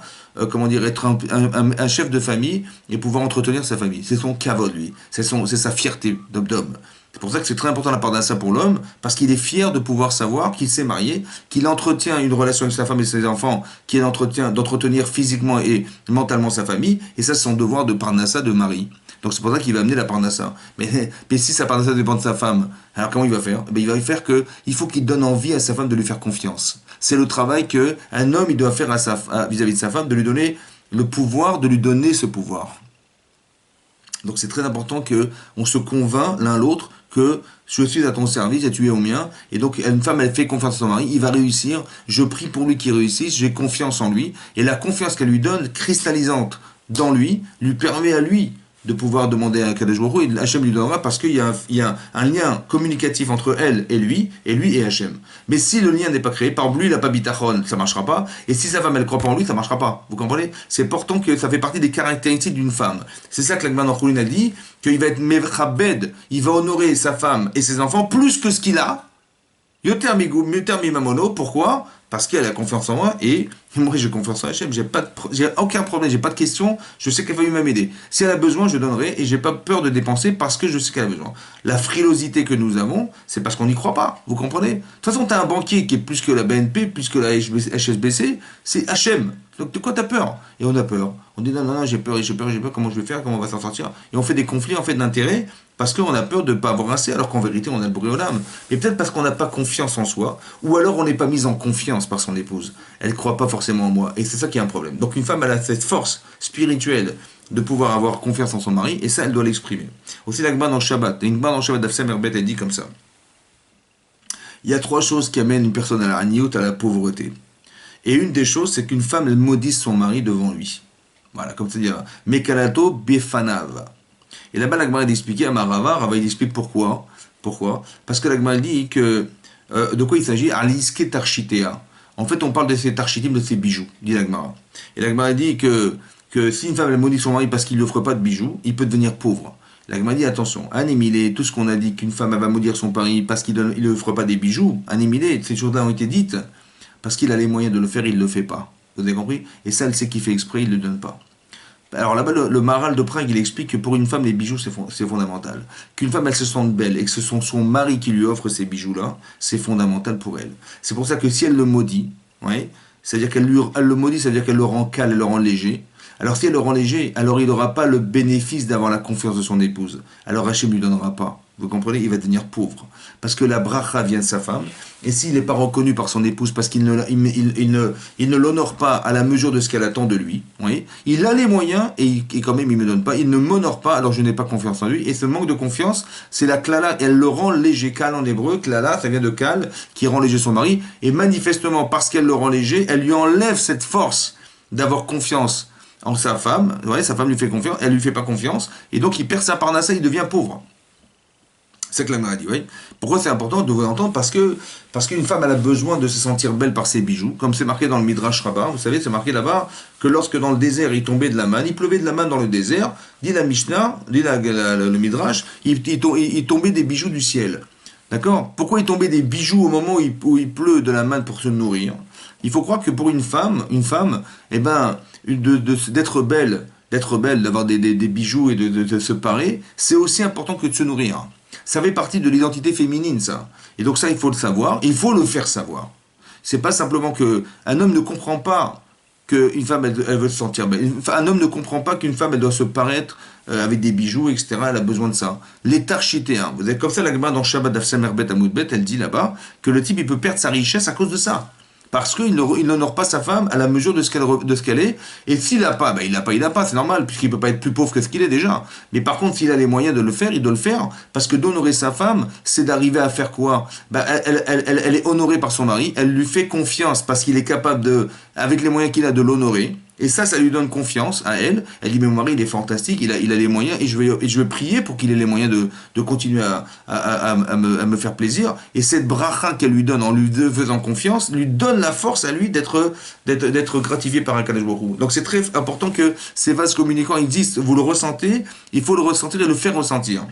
comment dire, être un chef de famille et pouvoir entretenir sa famille. C'est son kavod, lui. C'est sa fierté d'homme. C'est pour ça que c'est très important la part ça pour l'homme, parce qu'il est fier de pouvoir savoir qu'il s'est marié, qu'il entretient une relation avec sa femme et ses enfants, qu'il entretient d'entretenir physiquement et mentalement sa famille, et ça c'est son devoir de parnassa de mari. Donc c'est pour ça qu'il va amener la parnassa. Mais si sa parnassa dépend de sa femme, alors comment il va faire? Il va faire que il faut qu'il donne envie à sa femme de lui faire confiance. C'est le travail qu'un homme il doit faire vis-à-vis de sa femme, de lui donner le pouvoir, de lui donner ce pouvoir. Donc c'est très important que on se convainc l'un l'autre que je suis à ton service et tu es au mien. Et donc une femme, elle fait confiance à son mari, il va réussir. Je prie pour lui qu'il réussisse, j'ai confiance en lui. Et la confiance qu'elle lui donne, cristallisante dans lui permet à lui de pouvoir demander à Kadesh Baruch Hu, et Hachem lui donnera parce qu'il y a un lien communicatif entre elle et lui et Hachem. Mais si le lien n'est pas créé, par lui il n'a pas bitachon, ça ne marchera pas, et si sa femme elle ne croit pas en lui, ça ne marchera pas. Vous comprenez? C'est important que ça fait partie des caractéristiques d'une femme. C'est ça que l'Agman Orchoulin a dit, qu'il va être mevchabed, il va honorer sa femme et ses enfants plus que ce qu'il a. Yoter mimamono, pourquoi? Parce qu'elle a confiance en moi et moi j'ai confiance en Hachem, j'ai aucun problème, j'ai pas de questions, je sais qu'elle va m'aider. Si elle a besoin, je donnerai et j'ai pas peur de dépenser parce que je sais qu'elle a besoin. La frilosité que nous avons, c'est parce qu'on n'y croit pas, vous comprenez? De toute façon, tu as un banquier qui est plus que la BNP, plus que la HSBC, c'est Hachem. Donc de quoi t'as peur? Et on a peur. On dit non, j'ai peur, comment je vais faire, comment on va s'en sortir? Et on fait des conflits en fait d'intérêts parce qu'on a peur de ne pas avoir assez, alors qu'en vérité on a le bruit aux lames. Et peut-être parce qu'on n'a pas confiance en soi, ou alors on n'est pas mis en confiance par son épouse. Elle ne croit pas forcément en moi. Et c'est ça qui est un problème. Donc une femme, elle a cette force spirituelle de pouvoir avoir confiance en son mari, et ça, elle doit l'exprimer. Aussi la Gemara dans Shabbat. Une Gemara dans Shabbat d'Afsem Herbet, elle dit comme ça. Il y a 3 choses qui amènent une personne à la haniout, à la pauvreté. Et une des choses, c'est qu'une femme, elle maudisse son mari devant lui. Voilà, comme ça dire, Mekalato befanav. Et là-bas, la Gemara explique à Rava, il explique pourquoi. Pourquoi? Parce que la Gemara dit que, de quoi il s'agit? Aliske tarchitea. En fait, on parle de ces tarchitim, de ces bijoux, dit la Gemara. Et la Gemara dit que si une femme, elle maudit son mari parce qu'il ne lui offre pas de bijoux, il peut devenir pauvre. La Gemara dit, attention, animilé, tout ce qu'on a dit qu'une femme, elle va maudire son mari parce qu'il ne lui offre pas des bijoux, animilé, ces choses-là ont été dites. Parce qu'il a les moyens de le faire, il ne le fait pas. Vous avez compris? Et ça, elle sait qu'il fait exprès, il ne le donne pas. Alors là-bas, le Maharal de Prague, il explique que pour une femme, les bijoux, c'est fondamental. Qu'une femme, elle se sente belle et que ce sont son mari qui lui offre ces bijoux-là, c'est fondamental pour elle. C'est pour ça que si elle le maudit, ouais, c'est-à-dire elle le maudit, c'est-à-dire qu'elle le rend calme, elle le rend léger. Alors si elle le rend léger, alors il n'aura pas le bénéfice d'avoir la confiance de son épouse. Alors Hachem ne lui donnera pas. Vous comprenez? Il va devenir pauvre. Parce que la bracha vient de sa femme. Et s'il n'est pas reconnu par son épouse parce qu'il ne l'honore pas à la mesure de ce qu'elle attend de lui, oui, il a les moyens et quand même il ne me donne pas. Il ne m'honore pas, alors je n'ai pas confiance en lui. Et ce manque de confiance, c'est la klala. Elle le rend léger, kal en hébreu. Klala, ça vient de kal, qui rend léger son mari. Et manifestement, parce qu'elle le rend léger, elle lui enlève cette force d'avoir confiance en sa femme. Ouais, sa femme lui fait confiance, elle lui fait pas confiance. Et donc il perd sa parnassa, il devient pauvre. C'est que la maladie, oui. Pourquoi c'est important de vous entendre? Parce qu'une femme, elle a besoin de se sentir belle par ses bijoux, comme c'est marqué dans le Midrash Rabbah. Vous savez, c'est marqué là-bas que lorsque dans le désert, il tombait de la manne, il pleuvait de la manne dans le désert, dit la Mishnah, dit le Midrash, il tombait des bijoux du ciel. D'accord? Pourquoi il tombait des bijoux au moment où il pleut de la manne pour se nourrir? Il faut croire que pour une femme, eh ben, d'être belle, d'avoir des bijoux et de se parer, c'est aussi important que de se nourrir. Ça fait partie de l'identité féminine, ça. Et donc ça, il faut le savoir, il faut le faire savoir. C'est pas simplement que un homme ne comprend pas qu'une femme, elle veut se sentir belle. Un homme ne comprend pas qu'une femme, elle doit se paraître avec des bijoux, etc. Elle a besoin de ça. Les tarchitéens, vous avez comme ça la Gemara dans Shabbat d'Afsamerbet à Moudbet, elle dit là-bas que le type, il peut perdre sa richesse à cause de ça. Parce qu'il n'honore pas sa femme à la mesure de ce qu'elle est. Et s'il n'a pas, ben il n'a pas, c'est normal, puisqu'il ne peut pas être plus pauvre que ce qu'il est déjà. Mais par contre, s'il a les moyens de le faire, il doit le faire. Parce que d'honorer sa femme, c'est d'arriver à faire quoi? Ben, elle est honorée par son mari, elle lui fait confiance parce qu'il est capable de, avec les moyens qu'il a, de l'honorer. Et ça lui donne confiance à elle. Elle dit, mais mon mari, il est fantastique, il a les moyens, et je vais prier pour qu'il ait les moyens de continuer à me faire plaisir. Et cette bracha qu'elle lui donne en lui faisant confiance, lui donne la force à lui d'être gratifié par un Kadosh Baruch Hu. Donc c'est très important que ces vases communicants existent. Vous le ressentez, il faut le ressentir et le faire ressentir.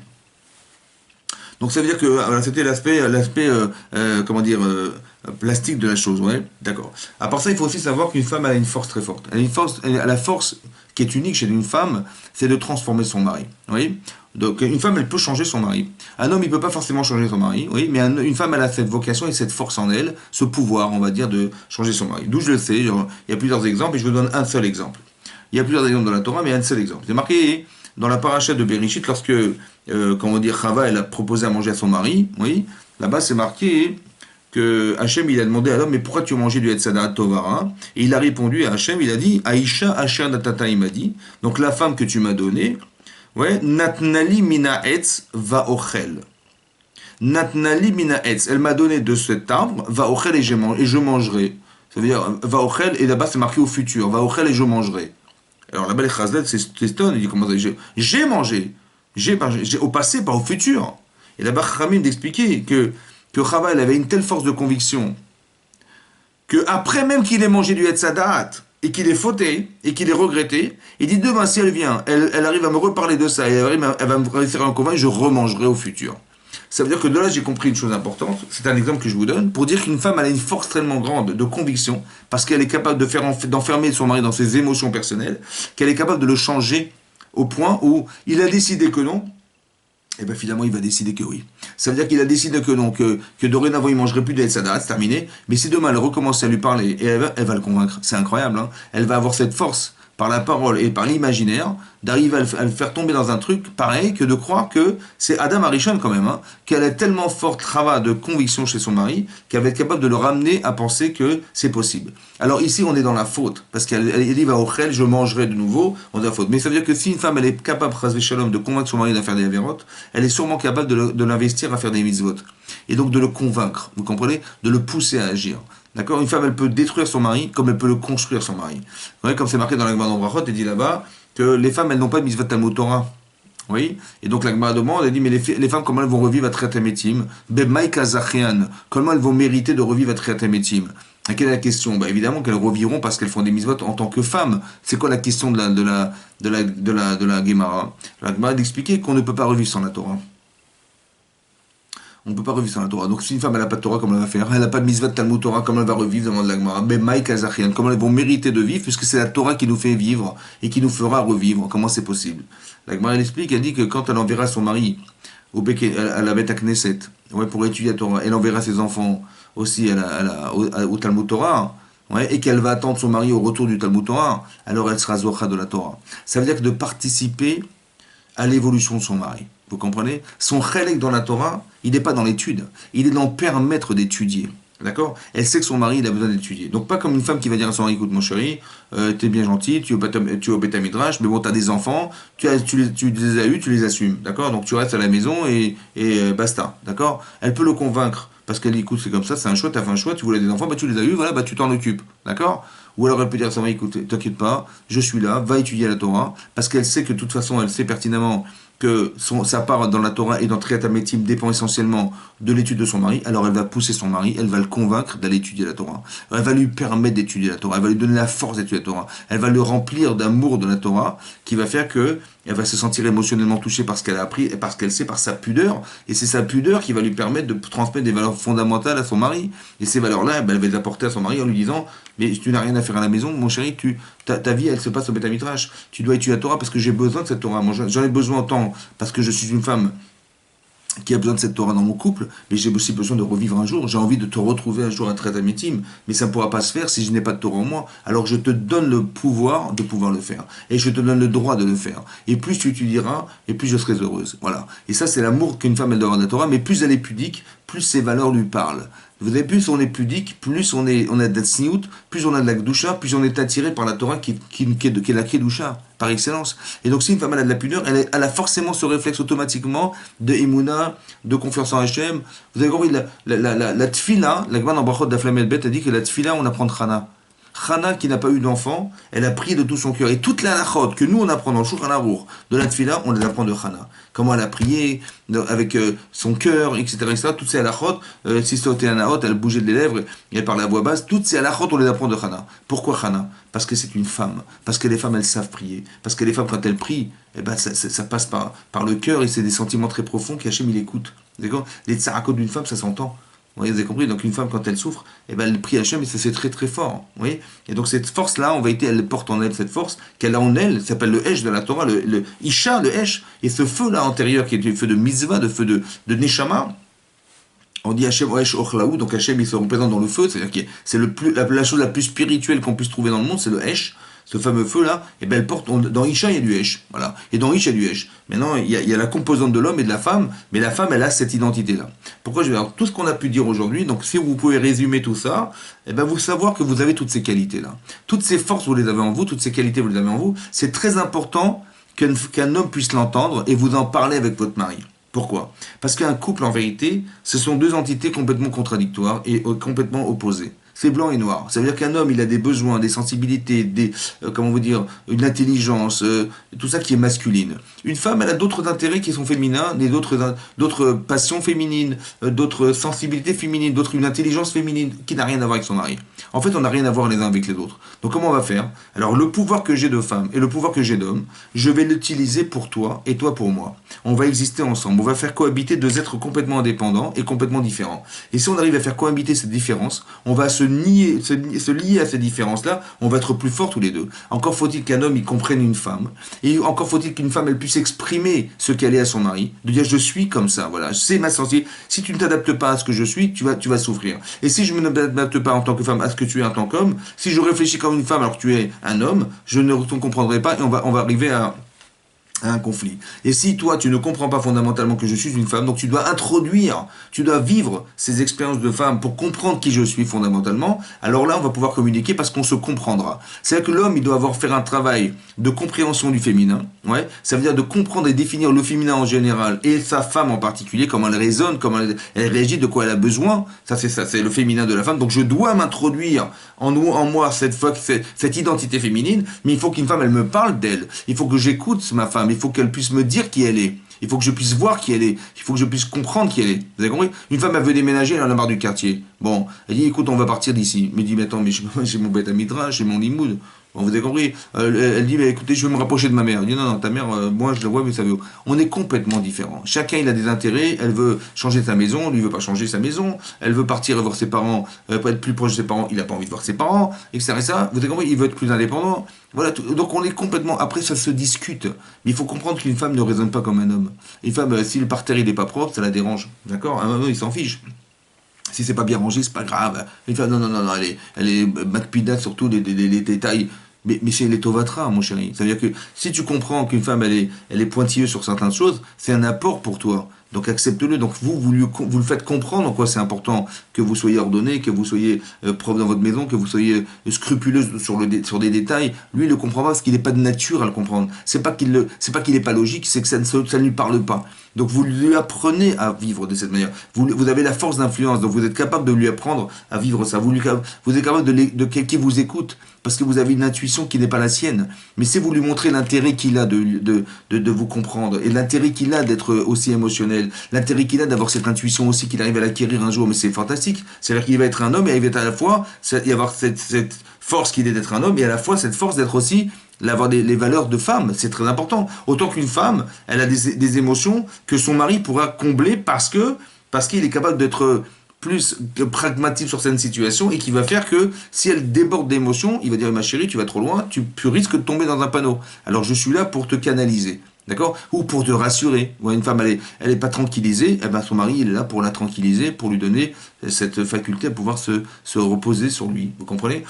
Donc ça veut dire que voilà, c'était l'aspect comment dire, plastique de la chose, ouais, d'accord. À part ça, il faut aussi savoir qu'une femme a une force très forte. Elle a la force qui est unique chez une femme, c'est de transformer son mari. Oui. Donc une femme, elle peut changer son mari. Un homme, il peut pas forcément changer son mari, oui, mais une femme, elle a cette vocation et cette force en elle, ce pouvoir, on va dire, de changer son mari. D'où je le sais, il y a plusieurs exemples et je vous donne un seul exemple. Il y a plusieurs exemples dans la Torah, mais un seul exemple. C'est marqué dans la paracha de Bereshit, lorsque, comment dire, Chava, elle a proposé à manger à son mari, oui, là-bas c'est marqué que Hachem, il a demandé à l'homme, mais pourquoi tu as mangé du Etzadat Tovara? Et il a répondu à Hachem, il a dit, Aïcha Asher Natata, il m'a dit, donc la femme que tu m'as donnée, ouais, Natnali Mina Etz va ochel. Natnali Mina Etz, elle m'a donné de cet arbre, va ochel et je mangerai. Ça veut dire, va ochel, et là-bas c'est marqué au futur, va ochel et je mangerai. Alors là-bas, les Chazlet, c'est stone, il dit comment ça, j'ai mangé, au passé, pas au futur. Et là-bas, Khamim d'expliquer que Chava, elle avait une telle force de conviction, que après même qu'il ait mangé du Hetzadat, et qu'il ait fauté, et qu'il ait regretté, il dit demain, si elle vient, elle arrive à me reparler de ça, et elle va me réussir à me convaincre, je remangerai au futur. Ça veut dire que de là, j'ai compris une chose importante. C'est un exemple que je vous donne pour dire qu'une femme, elle a une force tellement grande de conviction parce qu'elle est capable d'enfermer son mari dans ses émotions personnelles, qu'elle est capable de le changer au point où il a décidé que non, et bien finalement, il va décider que oui. Ça veut dire qu'il a décidé que non, que dorénavant, il ne mangerait plus de Hetzadat, c'est terminé. Mais si demain, elle recommence à lui parler et elle va le convaincre, c'est incroyable, hein. Elle va avoir cette force par la parole et par l'imaginaire, d'arriver à le faire tomber dans un truc pareil que de croire que c'est Adam Arishon quand même, hein, qu'elle a tellement fort travail de conviction chez son mari qu'elle va être capable de le ramener à penser que c'est possible. Alors ici on est dans la faute, parce qu'elle dit va au khel, je mangerai de nouveau, on est dans la faute. Mais ça veut dire que si une femme elle est capable, chas v'shalom, de convaincre son mari d'en faire des avérotes, elle est sûrement capable de l'investir à faire des mitzvot. Et donc de le convaincre, vous comprenez, de le pousser à agir. D'accord? Une femme, elle peut détruire son mari comme elle peut le construire, son mari. Vous voyez, comme c'est marqué dans la Gemara d'Ombrachot, elle dit là-bas que les femmes, elles n'ont pas de mitzvot Talmud Torah. Oui? Et donc la Gemara demande, elle dit, mais les femmes, comment elles vont revivre à Triatametim? Bemaï Kazachian. Comment elles vont mériter de revivre à Triatametim? Et quelle est la question? Bah, évidemment qu'elles revivront parce qu'elles font des mitzvot en tant que femmes. C'est quoi la question de la Gemara? La Gemara d'expliquer qu'on ne peut pas revivre sans la Torah. On ne peut pas revivre sans la Torah. Donc si une femme elle n'a pas de Torah, comment elle va faire? Elle n'a pas de mitzvah de Talmud Torah, comment elle va revivre devant la Gemara? Mais Maïk Azachian, comment elles vont mériter de vivre, puisque c'est la Torah qui nous fait vivre et qui nous fera revivre. Comment c'est possible? La Gemara elle explique, elle dit que quand elle enverra son mari à la Beth Knesset, ouais, pour étudier la Torah, elle enverra ses enfants aussi au Talmud Torah, ouais, et qu'elle va attendre son mari au retour du Talmud Torah, alors elle sera Zocha de la Torah. Ça veut dire que de participer à l'évolution de son mari. Vous comprenez? Son chélek dans la Torah, il n'est pas dans l'étude, il est dans permettre d'étudier. D'accord? Elle sait que son mari, il a besoin d'étudier. Donc pas comme une femme qui va dire à son mari, écoute mon chéri, t'es bien gentil, tu es au Beth Midrash, mais bon, t'as des enfants, tu les as eus, tu les assumes. D'accord? Donc tu restes à la maison et basta. D'accord? Elle peut le convaincre. Parce qu'elle dit, écoute, c'est comme ça, c'est un choix, t'as fait un choix, tu voulais des enfants, bah tu les as eus, voilà, bah tu t'en occupes. D'accord? Ou alors elle peut dire à son mari, écoute, t'inquiète pas, je suis là, va étudier la Torah, parce qu'elle sait que de toute façon, elle sait pertinemment que sa part dans la Torah et dans Triatametim dépend essentiellement de l'étude de son mari, alors elle va pousser son mari, elle va le convaincre d'aller étudier la Torah. Elle va lui permettre d'étudier la Torah, elle va lui donner la force d'étudier la Torah, elle va le remplir d'amour de la Torah, qui va faire que elle va se sentir émotionnellement touchée par ce qu'elle a appris et parce qu'elle sait par sa pudeur, et c'est sa pudeur qui va lui permettre de transmettre des valeurs fondamentales à son mari, et ces valeurs-là, elle va les apporter à son mari en lui disant, mais tu n'as rien à faire à la maison, mon chéri, ta vie, elle se passe au Beth Midrash, tu dois étudier la Torah parce que j'ai besoin de cette Torah, moi j'en ai besoin autant parce que je suis une femme qui a besoin de cette Torah dans mon couple, mais j'ai aussi besoin de revivre un jour. J'ai envie de te retrouver un jour à très intime, mais ça ne pourra pas se faire si je n'ai pas de Torah en moi. Alors je te donne le pouvoir de pouvoir le faire, et je te donne le droit de le faire. Et plus tu étudieras, et plus je serai heureuse. Voilà. Et ça, c'est l'amour qu'une femme elle doit avoir de la Torah, mais plus elle est pudique, plus ses valeurs lui parlent. Vous avez plus on est pudique, plus on a de la tsniout, plus on a de la gdusha, plus on est attiré par la Torah qui est la kedusha, par excellence. Et donc si une femme elle a de la pudeur, elle a forcément ce réflexe automatiquement de Emouna, de confiance en Hachem. Vous avez compris, la tfila, la Gemara dans Brachot d'Aflamed Bet a dit que la tfila, on apprend de Chana. Chana, qui n'a pas eu d'enfant, elle a prié de tout son cœur. Et toute la halachot que nous, on apprend dans le Shulchan Aruch de la tfila, on les apprend de Chana. Comment elle a prié, avec son cœur, etc., etc. Toutes ces halachot, si c'était un anaot, elle bougeait de les lèvres, et elle parlait à voix basse. Toutes ces halachot, on les apprend de Chana. Pourquoi Chana? Parce que c'est une femme. Parce que les femmes, elles savent prier. Parce que les femmes, quand elles prient, eh ben, ça passe par le cœur, et c'est des sentiments très profonds qu'Hachem, il écoute. D'accord? Les tsarakot d'une femme, ça s'entend. Vous avez compris? Donc une femme, quand elle souffre, eh ben, elle prie Hachem et ça c'est très très fort. Vous voyez? Et donc cette force-là, en vérité, elle porte en elle cette force qu'elle a en elle, ça s'appelle le Hesh de la Torah, le Isha, le Hesh. Et ce feu-là antérieur, qui est le feu de Mitzvah, le feu de Neshama, on dit Hachem Hesh Ochlaou, donc Hachem il se représente dans le feu, c'est-à-dire que c'est la chose la plus spirituelle qu'on puisse trouver dans le monde, c'est le Hesh. Ce fameux feu-là, et ben elle porte, dans Isha, il y a du Hesh, voilà. Et dans Ish, il y a du Hesh. Maintenant, il y a la composante de l'homme et de la femme, mais la femme, elle a cette identité-là. Pourquoi je vais dire tout ce qu'on a pu dire aujourd'hui, donc si vous pouvez résumer tout ça, et ben vous savoir que vous avez toutes ces qualités-là. Toutes ces forces, vous les avez en vous, toutes ces qualités, vous les avez en vous. C'est très important qu'un homme puisse l'entendre et vous en parler avec votre mari. Pourquoi? Parce qu'un couple, en vérité, ce sont deux entités complètement contradictoires et complètement opposées. C'est blanc et noir. Ça veut dire qu'un homme, il a des besoins, des sensibilités, comment vous dire, une intelligence, tout ça qui est masculine. Une femme, elle a d'autres intérêts qui sont féminins, d'autres passions féminines, d'autres sensibilités féminines, une intelligence féminine qui n'a rien à voir avec son mari. En fait, on n'a rien à voir les uns avec les autres. Donc comment on va faire? Alors le pouvoir que j'ai de femme et le pouvoir que j'ai d'homme, je vais l'utiliser pour toi et toi pour moi. On va exister ensemble. On va faire cohabiter deux êtres complètement indépendants et complètement différents. Et si on arrive à faire cohabiter cette différence, on va se lier à ces différences-là, on va être plus forts tous les deux. Encore faut-il qu'un homme, il comprenne une femme. Et encore faut-il qu'une femme, elle puisse exprimer ce qu'elle est à son mari. De dire, je suis comme ça, voilà. C'est ma sensibilité. Si tu ne t'adaptes pas à ce que je suis, tu vas souffrir. Et si je ne m'adapte pas en tant que femme à ce que tu es en tant qu'homme, si je réfléchis comme une femme alors que tu es un homme, je ne te comprendrai pas et on va arriver à un conflit. Et si toi, tu ne comprends pas fondamentalement que je suis une femme, donc tu dois vivre ces expériences de femme pour comprendre qui je suis fondamentalement, alors là, on va pouvoir communiquer parce qu'on se comprendra. C'est-à-dire que l'homme, il doit faire un travail de compréhension du féminin, ouais, ça veut dire de comprendre et définir le féminin en général et sa femme en particulier, comment elle résonne, comment elle réagit, de quoi elle a besoin, ça c'est le féminin de la femme, donc je dois m'introduire en moi cette identité féminine, mais il faut qu'une femme, elle me parle d'elle, il faut que j'écoute ma femme, il faut qu'elle puisse me dire qui elle est. Il faut que je puisse voir qui elle est. Il faut que je puisse comprendre qui elle est. Vous avez compris? Une femme, elle veut déménager, elle en a marre du quartier. Bon, elle dit, écoute, on va partir d'ici. Mais dit, mais attends, mais j'ai mon bête à midrash, j'ai mon limoud. Bon, vous avez compris? Elle dit, mais écoutez, je veux me rapprocher de ma mère. Elle dit, non, non, ta mère, moi, je la vois, mais ça veut. On est complètement différents. Chacun, il a des intérêts. Elle veut changer sa maison, lui, il veut pas changer sa maison. Elle veut partir et voir ses parents, pas être plus proche de ses parents, il a pas envie de voir ses parents, etc. Et ça, vous avez compris? Il veut être plus indépendant. Voilà, donc on est complètement. Après, ça se discute. Mais il faut comprendre qu'une femme ne raisonne pas comme un homme. Une femme, si le parterre il n'est pas propre, ça la dérange. D'accord? Un homme, il s'en fiche. Si c'est pas bien rangé, c'est pas grave. Une femme, non, non, non, non, elle est macpida sur tous les détails. Mais c'est les tovatra, mon chéri. C'est-à-dire que si tu comprends qu'une femme, elle est pointilleuse sur certaines choses, c'est un apport pour toi. Donc accepte-le. Donc vous le faites comprendre en quoi c'est important que vous soyez ordonné, que vous soyez propre dans votre maison, que vous soyez scrupuleuse sur des détails. Lui, il le comprend pas parce qu'il n'est pas de nature à le comprendre. C'est pas qu'il n'est pas logique, c'est que ça ne lui parle pas. Donc vous lui apprenez à vivre de cette manière. Vous avez la force d'influence, donc vous êtes capable de lui apprendre à vivre ça. Vous êtes capable de quelqu'un qui vous écoute, parce que vous avez une intuition qui n'est pas la sienne. Mais si vous lui montrez l'intérêt qu'il a de vous comprendre, et l'intérêt qu'il a d'être aussi émotionnel, l'intérêt qu'il a d'avoir cette intuition aussi qu'il arrive à l'acquérir un jour, mais c'est fantastique. C'est-à-dire qu'il va être un homme, et il va être à la fois, y avoir cette force qu'il est d'être un homme, et à la fois cette force d'être aussi d'avoir les valeurs de femme, c'est très important. Autant qu'une femme, elle a des émotions que son mari pourra combler parce qu'il est capable d'être plus pragmatique sur certaines situations et qui va faire que si elle déborde d'émotions, il va dire ma chérie, tu vas trop loin, tu risques de tomber dans un panneau. Alors je suis là pour te canaliser. D'accord? Ou pour te rassurer. Ouais, une femme, elle est pas tranquillisée, eh ben son mari, il est là pour la tranquilliser, pour lui donner cette faculté à pouvoir se reposer sur lui. Vous comprenez?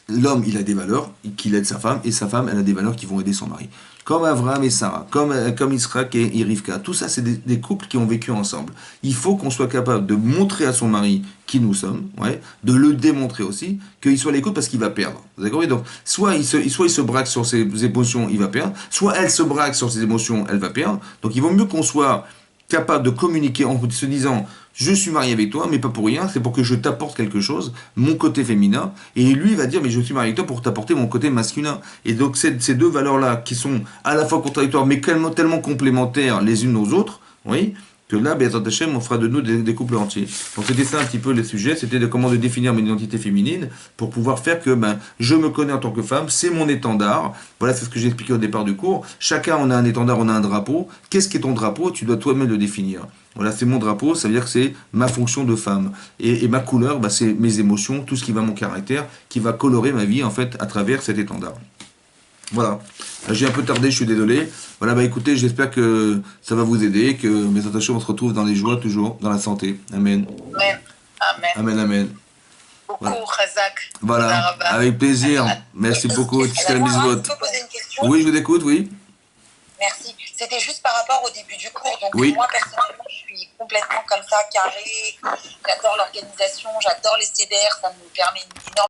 L'homme, il a des valeurs qu'il aide sa femme, et sa femme, elle a des valeurs qui vont aider son mari. Comme Abraham et Sarah, comme Israël et Rivka, tout ça, c'est des couples qui ont vécu ensemble. Il faut qu'on soit capable de montrer à son mari qui nous sommes, ouais, de le démontrer aussi, qu'il soit à l'écoute parce qu'il va perdre. Vous avez compris? Donc, soit il se braque sur ses émotions, il va perdre, soit elle se braque sur ses émotions, elle va perdre. Donc, il vaut mieux qu'on soit capable de communiquer en se disant je suis marié avec toi, mais pas pour rien, c'est pour que je t'apporte quelque chose, mon côté féminin, et lui va dire mais je suis marié avec toi pour t'apporter mon côté masculin. Et donc ces deux valeurs-là qui sont à la fois contradictoires mais tellement complémentaires les unes aux autres, oui, que là, Béatrice Hachem, on fera de nous des couples entiers. Donc c'était ça un petit peu le sujet, c'était de comment de définir mon identité féminine pour pouvoir faire que je me connais en tant que femme, c'est mon étendard. Voilà, c'est ce que j'ai expliqué au départ du cours. Chacun, on a un étendard, on a un drapeau. Qu'est-ce qui est ton drapeau? Tu dois toi-même le définir. Voilà, c'est mon drapeau, ça veut dire que c'est ma fonction de femme. Et ma couleur, c'est mes émotions, tout ce qui va mon caractère, qui va colorer ma vie en fait à travers cet étendard. Voilà. J'ai un peu tardé, je suis désolé. Voilà, écoutez, j'espère que ça va vous aider, que mes attachés, on se retrouve dans les joies, toujours, dans la santé. Amen. Amen. Amen. Amen, amen. Voilà. Beaucoup, Razak. Voilà, avec plaisir. Merci beaucoup. Alors, moi, je peux poser une question? Oui, je vous écoute, oui. Merci. C'était juste par rapport au début du cours. Donc, oui. Moi, personnellement, je suis complètement comme ça, carré. J'adore l'organisation, j'adore les CDR. Ça me permet une énorme